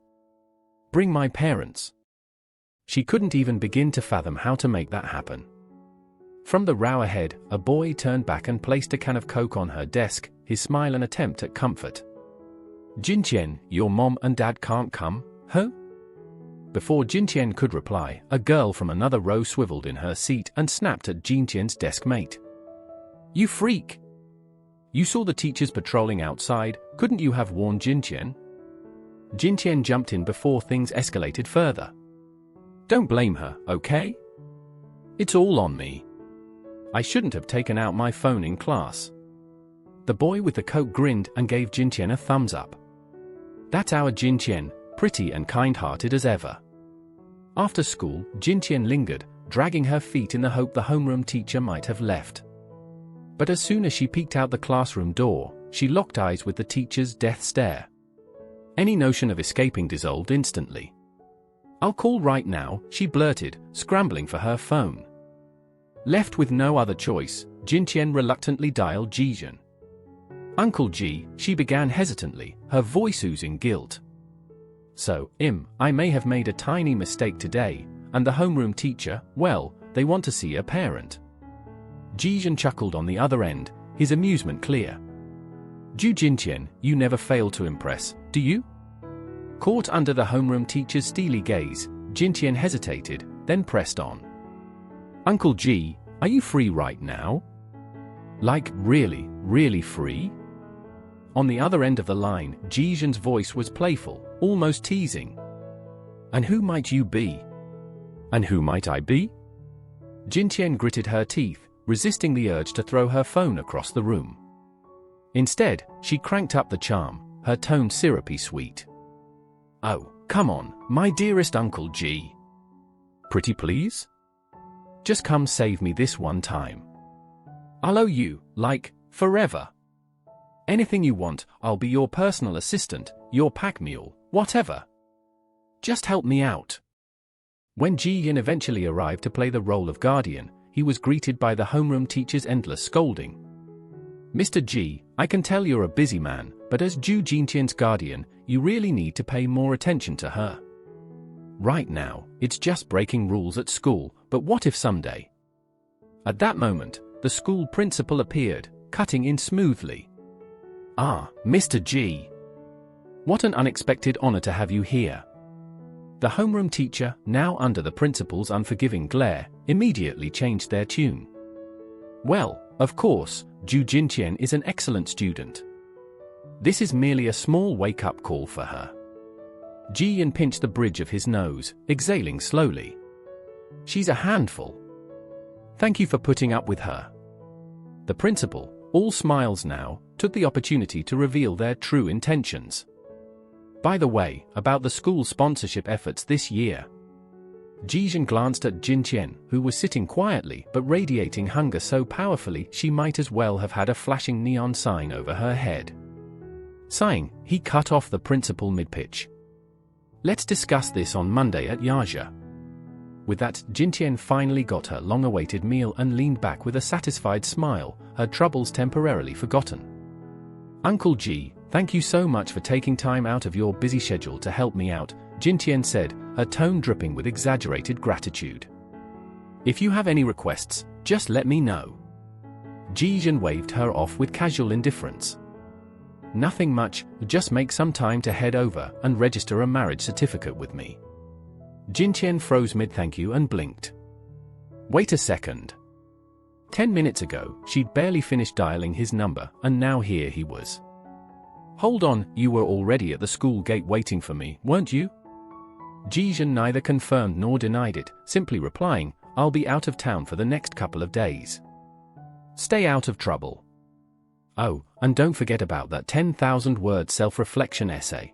Bring my parents. She couldn't even begin to fathom how to make that happen. From the row ahead, a boy turned back and placed a can of Coke on her desk, his smile an attempt at comfort. Jintian, your mom and dad can't come, huh? Before Jintian could reply, a girl from another row swiveled in her seat and snapped at Jintian's desk mate. You freak! You saw the teachers patrolling outside, couldn't you have warned Jintian? Jintian jumped in before things escalated further. Don't blame her, okay? It's all on me. I shouldn't have taken out my phone in class. The boy with the coat grinned and gave Jintian a thumbs up. That's our Jintian, pretty and kind-hearted as ever. After school, Jintian lingered, dragging her feet in the hope the homeroom teacher might have left. But as soon as she peeked out the classroom door, she locked eyes with the teacher's death stare. Any notion of escaping dissolved instantly. I'll call right now, she blurted, scrambling for her phone. Left with no other choice, Jintian reluctantly dialed Jijin. Uncle G, she began hesitantly, her voice oozing guilt. So, I may have made a tiny mistake today, and the homeroom teacher, well, they want to see a parent. Jijin chuckled on the other end, his amusement clear. Jintian, you never fail to impress, do you? Caught under the homeroom teacher's steely gaze, Jintian hesitated, then pressed on. Uncle G, are you free right now? Like, really, really free? On the other end of the line, Jijin's voice was playful, almost teasing. And who might you be? And who might I be? Jintian gritted her teeth, resisting the urge to throw her phone across the room. Instead, she cranked up the charm, her tone syrupy sweet. Oh, come on, my dearest Uncle G. Pretty please? Just come save me this one time. I'll owe you, like, forever. Anything you want, I'll be your personal assistant, your pack mule, whatever. Just help me out. When Ji-Yin eventually arrived to play the role of guardian, he was greeted by the homeroom teacher's endless scolding. Mr. Ji, I can tell you're a busy man, but as Ju Jintian's guardian, you really need to pay more attention to her. Right now, it's just breaking rules at school, but what if someday? At that moment, the school principal appeared, cutting in smoothly. Ah, Mr. Ji. What an unexpected honor to have you here. The homeroom teacher, now under the principal's unforgiving glare, immediately changed their tune. Well, of course, Ju Jintian is an excellent student. This is merely a small wake-up call for her. Ji-Yin pinched the bridge of his nose, exhaling slowly. She's a handful. Thank you for putting up with her. The principal, all smiles now, took the opportunity to reveal their true intentions. By the way, about the school's sponsorship efforts this year. Ji-Yin glanced at Jintian, who was sitting quietly but radiating hunger so powerfully she might as well have had a flashing neon sign over her head. Sighing, he cut off the principal mid-pitch. Let's discuss this on Monday at Yaja. With that, Jintian finally got her long-awaited meal and leaned back with a satisfied smile, her troubles temporarily forgotten. Uncle Ji, thank you so much for taking time out of your busy schedule to help me out, Jintian said, her tone dripping with exaggerated gratitude. If you have any requests, just let me know. Ji-Yin waved her off with casual indifference. Nothing much, just make some time to head over and register a marriage certificate with me. Jintian froze mid-thank you and blinked. Wait a second. 10 minutes ago, she'd barely finished dialing his number, and now here he was. Hold on, you were already at the school gate waiting for me, weren't you? Ji-Yin neither confirmed nor denied it, simply replying, I'll be out of town for the next couple of days. Stay out of trouble. Oh, and don't forget about that 10,000-word self-reflection essay.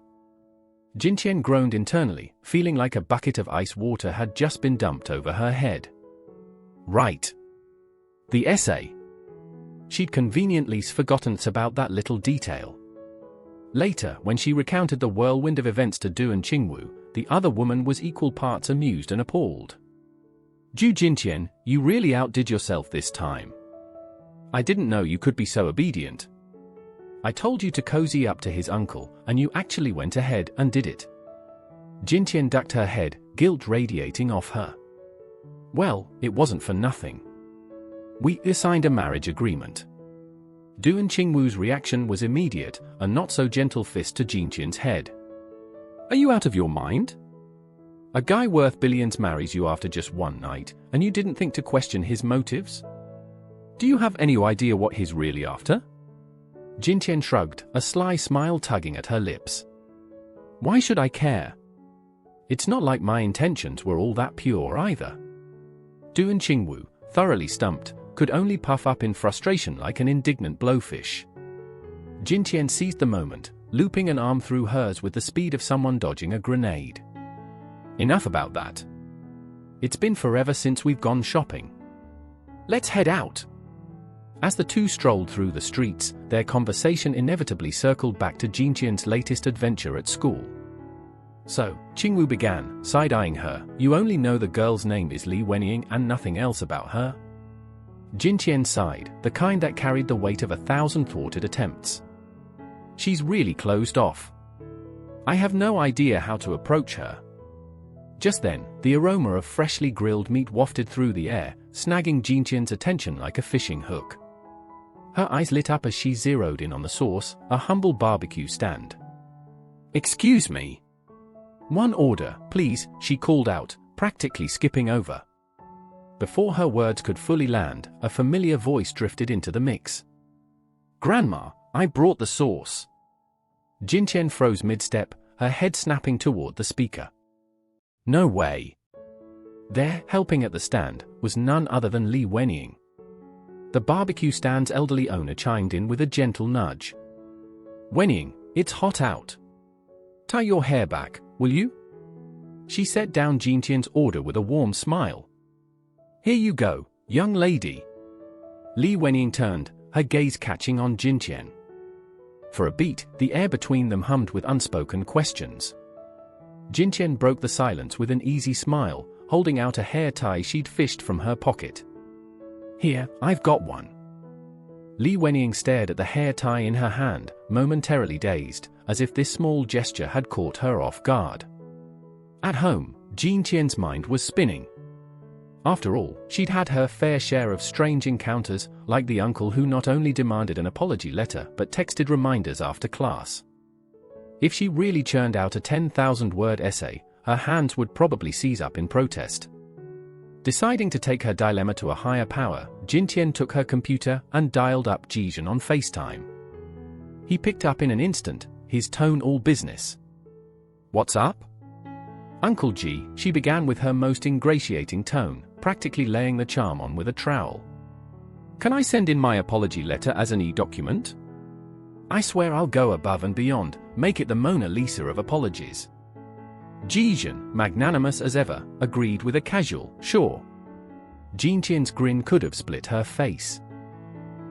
Jintian groaned internally, feeling like a bucket of ice water had just been dumped over her head. Right. The essay. She'd conveniently forgotten about that little detail. Later, when she recounted the whirlwind of events to Du and Qingwu, the other woman was equal parts amused and appalled. Ju Jintian, you really outdid yourself this time. I didn't know you could be so obedient. I told you to cozy up to his uncle, and you actually went ahead and did it. Jintian ducked her head, guilt radiating off her. Well, it wasn't for nothing. We signed a marriage agreement. Du and Qingwu's reaction was immediate, a not-so-gentle fist to Jintian's head. Are you out of your mind? A guy worth billions marries you after just one night, and you didn't think to question his motives? Do you have any idea what he's really after? Jintian shrugged, a sly smile tugging at her lips. Why should I care? It's not like my intentions were all that pure either. Du and Qingwu, thoroughly stumped, could only puff up in frustration like an indignant blowfish. Jintian seized the moment, looping an arm through hers with the speed of someone dodging a grenade. Enough about that. It's been forever since we've gone shopping. Let's head out. As the two strolled through the streets, their conversation inevitably circled back to Jintian's latest adventure at school. So, Qingwu began, side-eyeing her, you only know the girl's name is Li Wenying and nothing else about her? Jintian sighed, the kind that carried the weight of 1,000 thwarted attempts. She's really closed off. I have no idea how to approach her. Just then, the aroma of freshly grilled meat wafted through the air, snagging Jintian's attention like a fishing hook. Her eyes lit up as she zeroed in on the source, a humble barbecue stand. Excuse me. One order, please, she called out, practically skipping over. Before her words could fully land, a familiar voice drifted into the mix. Grandma, I brought the sauce. Jintian froze mid-step, her head snapping toward the speaker. No way. There, helping at the stand, was none other than Li Wenying. The barbecue stand's elderly owner chimed in with a gentle nudge. Wenying, it's hot out. Tie your hair back, will you? She set down Jintian's order with a warm smile. Here you go, young lady. Li Wenying turned, her gaze catching on Jintian. For a beat, the air between them hummed with unspoken questions. Jintian broke the silence with an easy smile, holding out a hair tie she'd fished from her pocket. "Here, I've got one." Li Wenying stared at the hair tie in her hand, momentarily dazed, as if this small gesture had caught her off guard. At home, Jintian's mind was spinning. After all, she'd had her fair share of strange encounters, like the uncle who not only demanded an apology letter but texted reminders after class. If she really churned out a 10,000-word essay, her hands would probably seize up in protest. Deciding to take her dilemma to a higher power, Jintian took her computer and dialed up Jijun on FaceTime. He picked up in an instant, his tone all business. "What's up?" "Uncle Ji," she began with her most ingratiating tone, practically laying the charm on with a trowel. "Can I send in my apology letter as an e-document? I swear I'll go above and beyond, make it the Mona Lisa of apologies." Jijun, magnanimous as ever, agreed with a casual, "Sure." Jintian's grin could have split her face.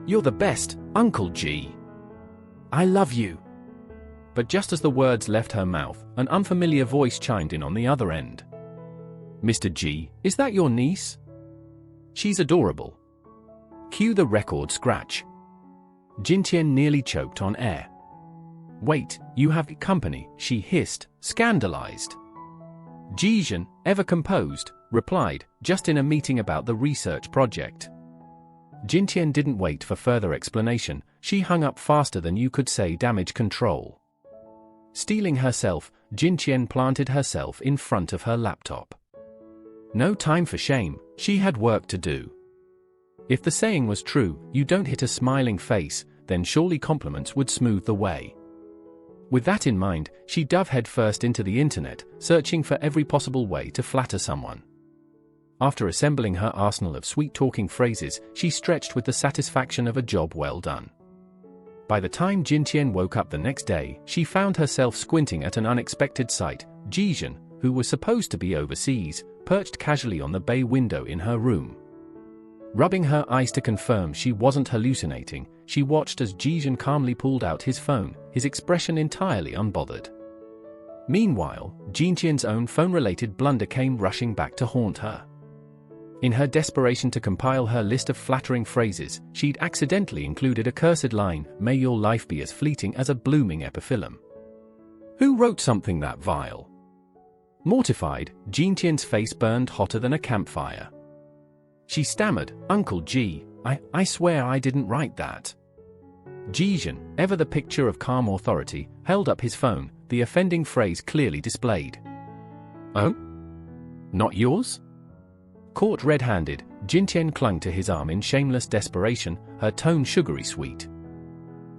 "You're the best, Uncle Ji. I love you." But just as the words left her mouth, an unfamiliar voice chimed in on the other end. "Mr. Ji, is that your niece? She's adorable. Cue the record scratch." Jintian nearly choked on air. "Wait, you have company," she hissed, scandalized. Jijun, ever composed, replied, "Just in a meeting about the research project." Jintian didn't wait for further explanation, she hung up faster than you could say damage control. Steeling herself, Jintian planted herself in front of her laptop. No time for shame, she had work to do. If the saying was true, you don't hit a smiling face, then surely compliments would smooth the way. With that in mind, she dove headfirst into the internet, searching for every possible way to flatter someone. After assembling her arsenal of sweet-talking phrases, she stretched with the satisfaction of a job well done. By the time Jintian woke up the next day, she found herself squinting at an unexpected sight. Jijun, who was supposed to be overseas, perched casually on the bay window in her room. Rubbing her eyes to confirm she wasn't hallucinating, she watched as Jijun calmly pulled out his phone, his expression entirely unbothered. Meanwhile, Jintian's own phone-related blunder came rushing back to haunt her. In her desperation to compile her list of flattering phrases, she'd accidentally included a cursed line, "May your life be as fleeting as a blooming epiphyllum." Who wrote something that vile? Mortified, Jintian's face burned hotter than a campfire. She stammered, "Uncle Ji, I swear I didn't write that." Jijun, ever the picture of calm authority, held up his phone, the offending phrase clearly displayed. "Oh? Not yours?" Caught red-handed, Jintian clung to his arm in shameless desperation, her tone sugary sweet.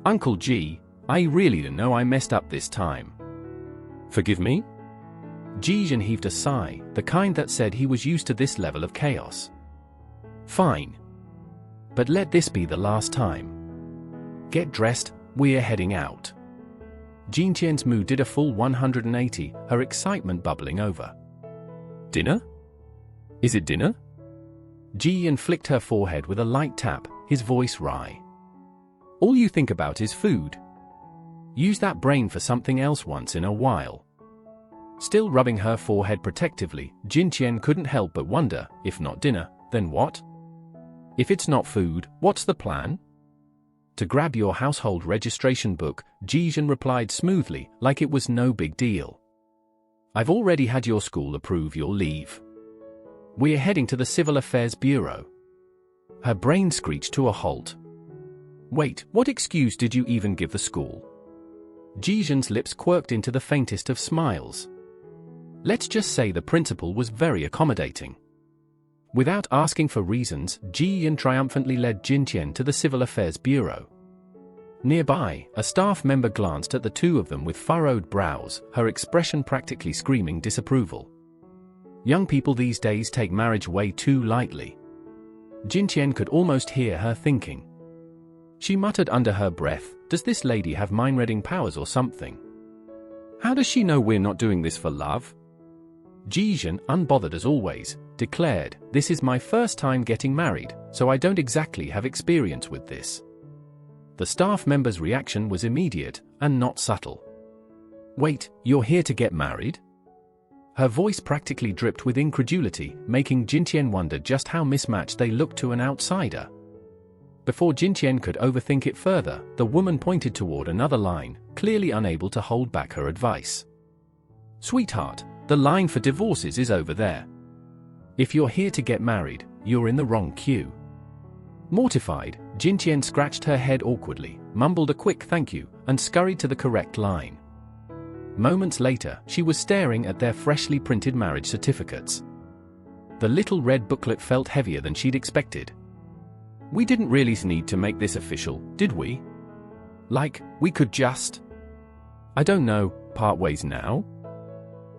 "Uncle Ji, I really know I messed up this time. Forgive me?" Jijun heaved a sigh, the kind that said he was used to this level of chaos. "Fine. But let this be the last time. Get dressed, we're heading out." Jintian's mood did a full 180, her excitement bubbling over. "Dinner? Is it dinner?" Jian flicked her forehead with a light tap, his voice wry. "All you think about is food. Use that brain for something else once in a while." Still rubbing her forehead protectively, Jintian couldn't help but wonder, if not dinner, then what? If it's not food, what's the plan? "To grab your household registration book," Jijun replied smoothly, like it was no big deal. "I've already had your school approve your leave. We're heading to the Civil Affairs Bureau." Her brain screeched to a halt. "Wait, what excuse did you even give the school?" Jijun's lips quirked into the faintest of smiles. Let's just say the principal was very accommodating. Without asking for reasons, Jian triumphantly led Jintian to the Civil Affairs Bureau. Nearby, a staff member glanced at the two of them with furrowed brows, her expression practically screaming disapproval. Young people these days take marriage way too lightly. Jintian could almost hear her thinking. She muttered under her breath, "Does this lady have mind-reading powers or something? How does she know we're not doing this for love?" Jijun, unbothered as always, declared, "This is my first time getting married, so I don't exactly have experience with this." The The staff member's reaction was immediate and not subtle. "Wait, you're here to get married?" Her voice practically dripped with incredulity, making Jintian wonder just how mismatched they looked to an outsider. Before Jintian could overthink it further, the woman pointed toward another line, clearly unable to hold back her advice. "Sweetheart, the line for divorces is over there. If you're here to get married, you're in the wrong queue." Mortified, Jintian scratched her head awkwardly, mumbled a quick thank you, and scurried to the correct line. Moments later, she was staring at their freshly printed marriage certificates. The little red booklet felt heavier than she'd expected. "We didn't really need to make this official, did we? Like, we could just... I don't know, part ways now?"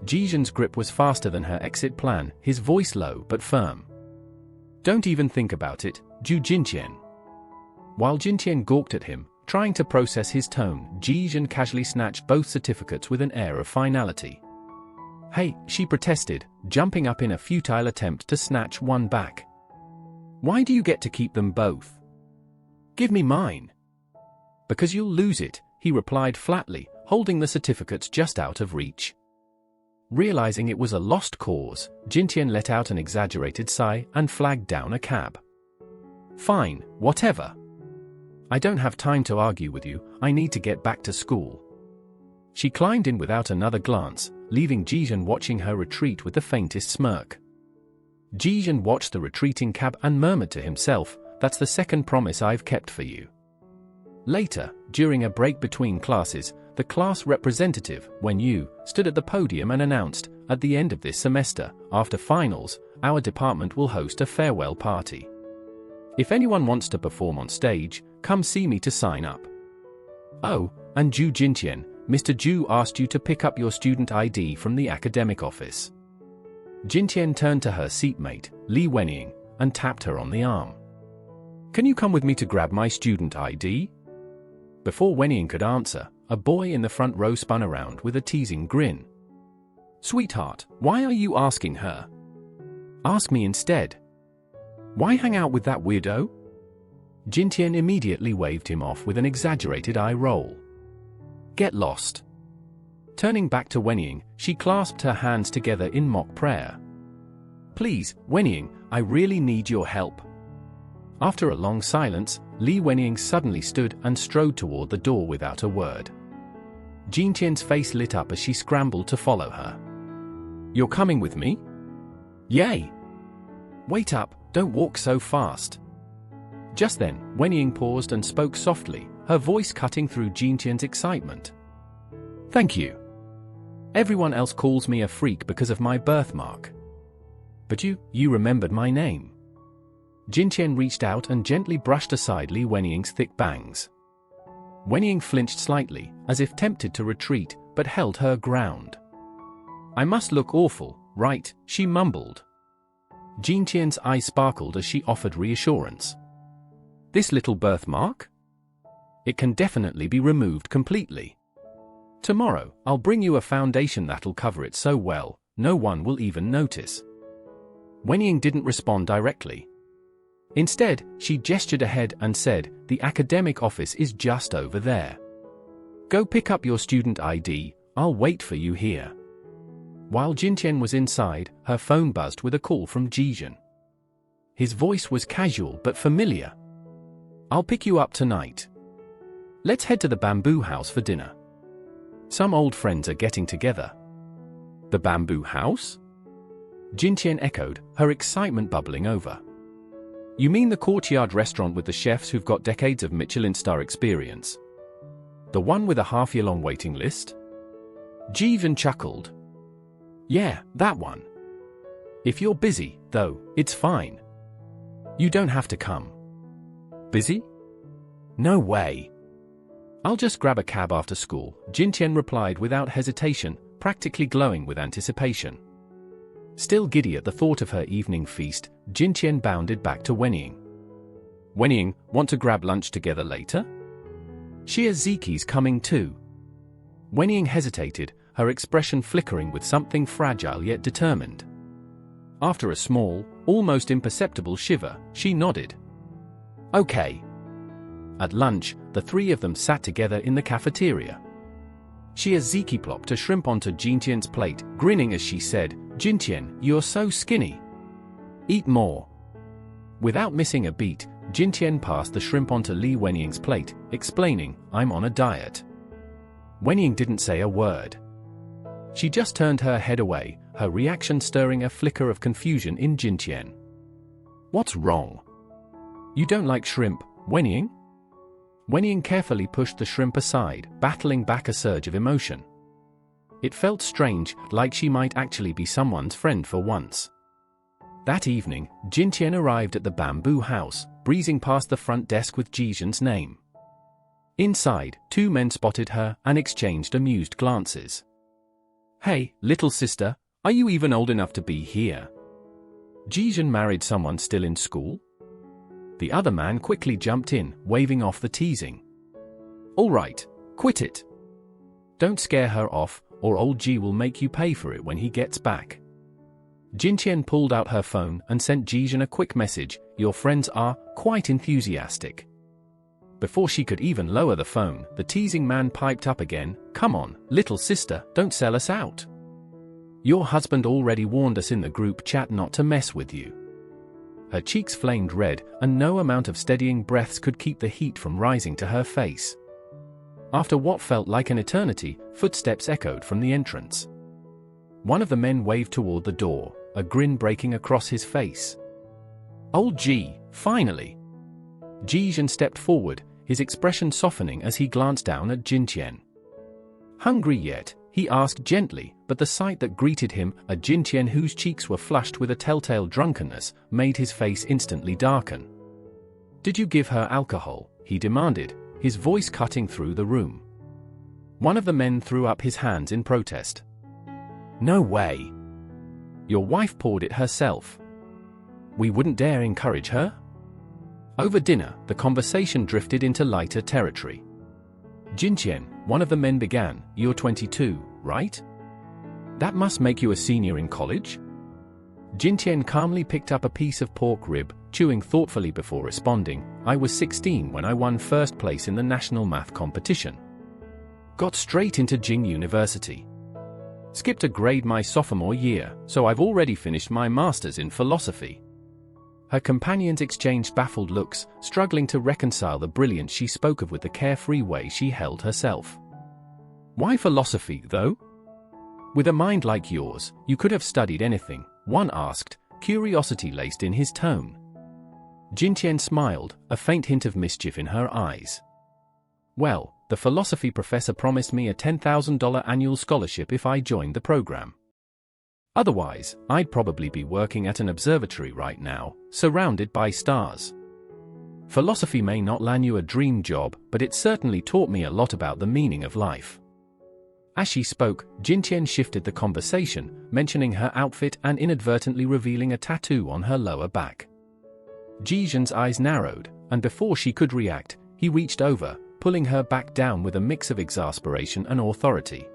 Jijan's grip was faster than her exit plan, his voice low but firm. "Don't even think about it, Ju Jintian." While Jintian gawked at him, trying to process his tone, Jijan casually snatched both certificates with an air of finality. "Hey," she protested, jumping up in a futile attempt to snatch one back. "Why do you get to keep them both? Give me mine." "Because you'll lose it," he replied flatly, holding the certificates just out of reach. Realizing it was a lost cause, Jintian let out an exaggerated sigh and flagged down a cab. "Fine, whatever. I don't have time to argue with you, I need to get back to school." She climbed in without another glance, leaving Jijan watching her retreat with the faintest smirk. Jijan watched the retreating cab and murmured to himself, "That's the second promise I've kept for you." Later, during a break between classes, the class representative, Wenyu, stood at the podium and announced, "At the end of this semester, after finals, our department will host a farewell party. If anyone wants to perform on stage, come see me to sign up. Oh, and Ju Jintian, Mr. Ju asked you to pick up your student ID from the academic office." Jintian turned to her seatmate, Li Wenying, and tapped her on the arm. "Can you come with me to grab my student ID?" Before Wenying could answer, a boy in the front row spun around with a teasing grin. "Sweetheart, why are you asking her? Ask me instead. Why hang out with that weirdo?" Jintian immediately waved him off with an exaggerated eye roll. "Get lost." Turning back to Wenying, she clasped her hands together in mock prayer. "Please, Wenying, I really need your help." After a long silence, Li Wenying suddenly stood and strode toward the door without a word. Jintian's face lit up as she scrambled to follow her. "You're coming with me?" "Yay!" "Wait up, don't walk so fast." Just then, Wenying paused and spoke softly, her voice cutting through Jintian's excitement. "Thank you. Everyone else calls me a freak because of my birthmark. But you remembered my name." Jintian reached out and gently brushed aside Li Wenying's thick bangs. Wenying flinched slightly, as if tempted to retreat, but held her ground. "I must look awful, right?" she mumbled. Jintian's eyes sparkled as she offered reassurance. "This little birthmark? It can definitely be removed completely. Tomorrow, I'll bring you a foundation that'll cover it so well, no one will even notice." Wenying didn't respond directly. Instead, she gestured ahead and said, "The academic office is just over there. Go pick up your student ID, I'll wait for you here." While Jintian was inside, her phone buzzed with a call from Jijan. His voice was casual but familiar. "I'll pick you up tonight. Let's head to the bamboo house for dinner. Some old friends are getting together." "The bamboo house?" Jintian echoed, her excitement bubbling over. "You mean the courtyard restaurant with the chefs who've got decades of Michelin star experience? The one with a half-year-long waiting list?" Jivan chuckled. "Yeah, that one. If you're busy, though, it's fine. You don't have to come." "Busy? No way. I'll just grab a cab after school," Jintian replied without hesitation, practically glowing with anticipation. Still giddy at the thought of her evening feast, Jintian bounded back to Wenying. "Wenying, want to grab lunch together later? Shiaziki's coming too." Wenying hesitated, her expression flickering with something fragile yet determined. After a small, almost imperceptible shiver, she nodded. "Okay." At lunch, the three of them sat together in the cafeteria. Ziki plopped a shrimp onto Jintian's plate, grinning as she said, "Jintian, you're so skinny. Eat more." Without missing a beat, Jintian passed the shrimp onto Li Wenying's plate, explaining, "I'm on a diet." Wenying didn't say a word. She just turned her head away, her reaction stirring a flicker of confusion in Jintian. "What's wrong? You don't like shrimp, Wenying?" Wenying carefully pushed the shrimp aside, battling back a surge of emotion. It felt strange, like she might actually be someone's friend for once. That evening, Jintian arrived at the bamboo house, breezing past the front desk with Jijan's name. Inside, two men spotted her and exchanged amused glances. "Hey, little sister, are you even old enough to be here? Jijan married someone still in school?" The other man quickly jumped in, waving off the teasing. "All right, quit it. Don't scare her off, or old Ji will make you pay for it when he gets back." Jintian pulled out her phone and sent Jijan a quick message, "Your friends are quite enthusiastic." Before she could even lower the phone, the teasing man piped up again, "Come on, little sister, don't sell us out. Your husband already warned us in the group chat not to mess with you." Her cheeks flamed red, and no amount of steadying breaths could keep the heat from rising to her face. After what felt like an eternity, footsteps echoed from the entrance. One of the men waved toward the door, a grin breaking across his face. "Old Ji, finally!" Jijan stepped forward, his expression softening as he glanced down at Jintian. "Hungry yet?" he asked gently, but the sight that greeted him, a Jintian whose cheeks were flushed with a telltale drunkenness, made his face instantly darken. "Did you give her alcohol?" he demanded, his voice cutting through the room. One of the men threw up his hands in protest. "No way! Your wife poured it herself. We wouldn't dare encourage her?" Over dinner, the conversation drifted into lighter territory. "Jintian," one of the men began, "you're 22, right? That must make you a senior in college?" Jintian calmly picked up a piece of pork rib, chewing thoughtfully before responding, "I was 16 when I won first place in the national math competition. Got straight into Jing University. Skipped a grade my sophomore year, so I've already finished my master's in philosophy." Her companions exchanged baffled looks, struggling to reconcile the brilliance she spoke of with the carefree way she held herself. "Why philosophy, though? With a mind like yours, you could have studied anything," one asked, curiosity laced in his tone. Jintian smiled, a faint hint of mischief in her eyes. "Well, the philosophy professor promised me a $10,000 annual scholarship if I joined the program. Otherwise, I'd probably be working at an observatory right now, surrounded by stars. Philosophy may not land you a dream job, but it certainly taught me a lot about the meaning of life." As she spoke, Jintian shifted the conversation, mentioning her outfit and inadvertently revealing a tattoo on her lower back. Jijan's eyes narrowed, and before she could react, he reached over, pulling her back down with a mix of exasperation and authority.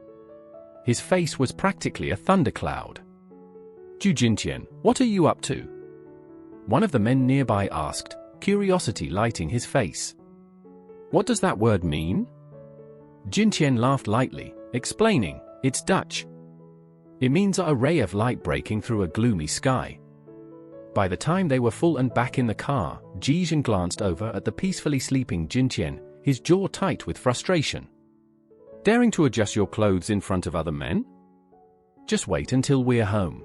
His face was practically a thundercloud. "Jintian, what are you up to?" One of the men nearby asked, curiosity lighting his face. "What does that word mean?" Jintian laughed lightly, explaining, "It's Dutch. It means a ray of light breaking through a gloomy sky." By the time they were full and back in the car, Jijan glanced over at the peacefully sleeping Jintian, his jaw tight with frustration. "Daring to adjust your clothes in front of other men? Just wait until we're home."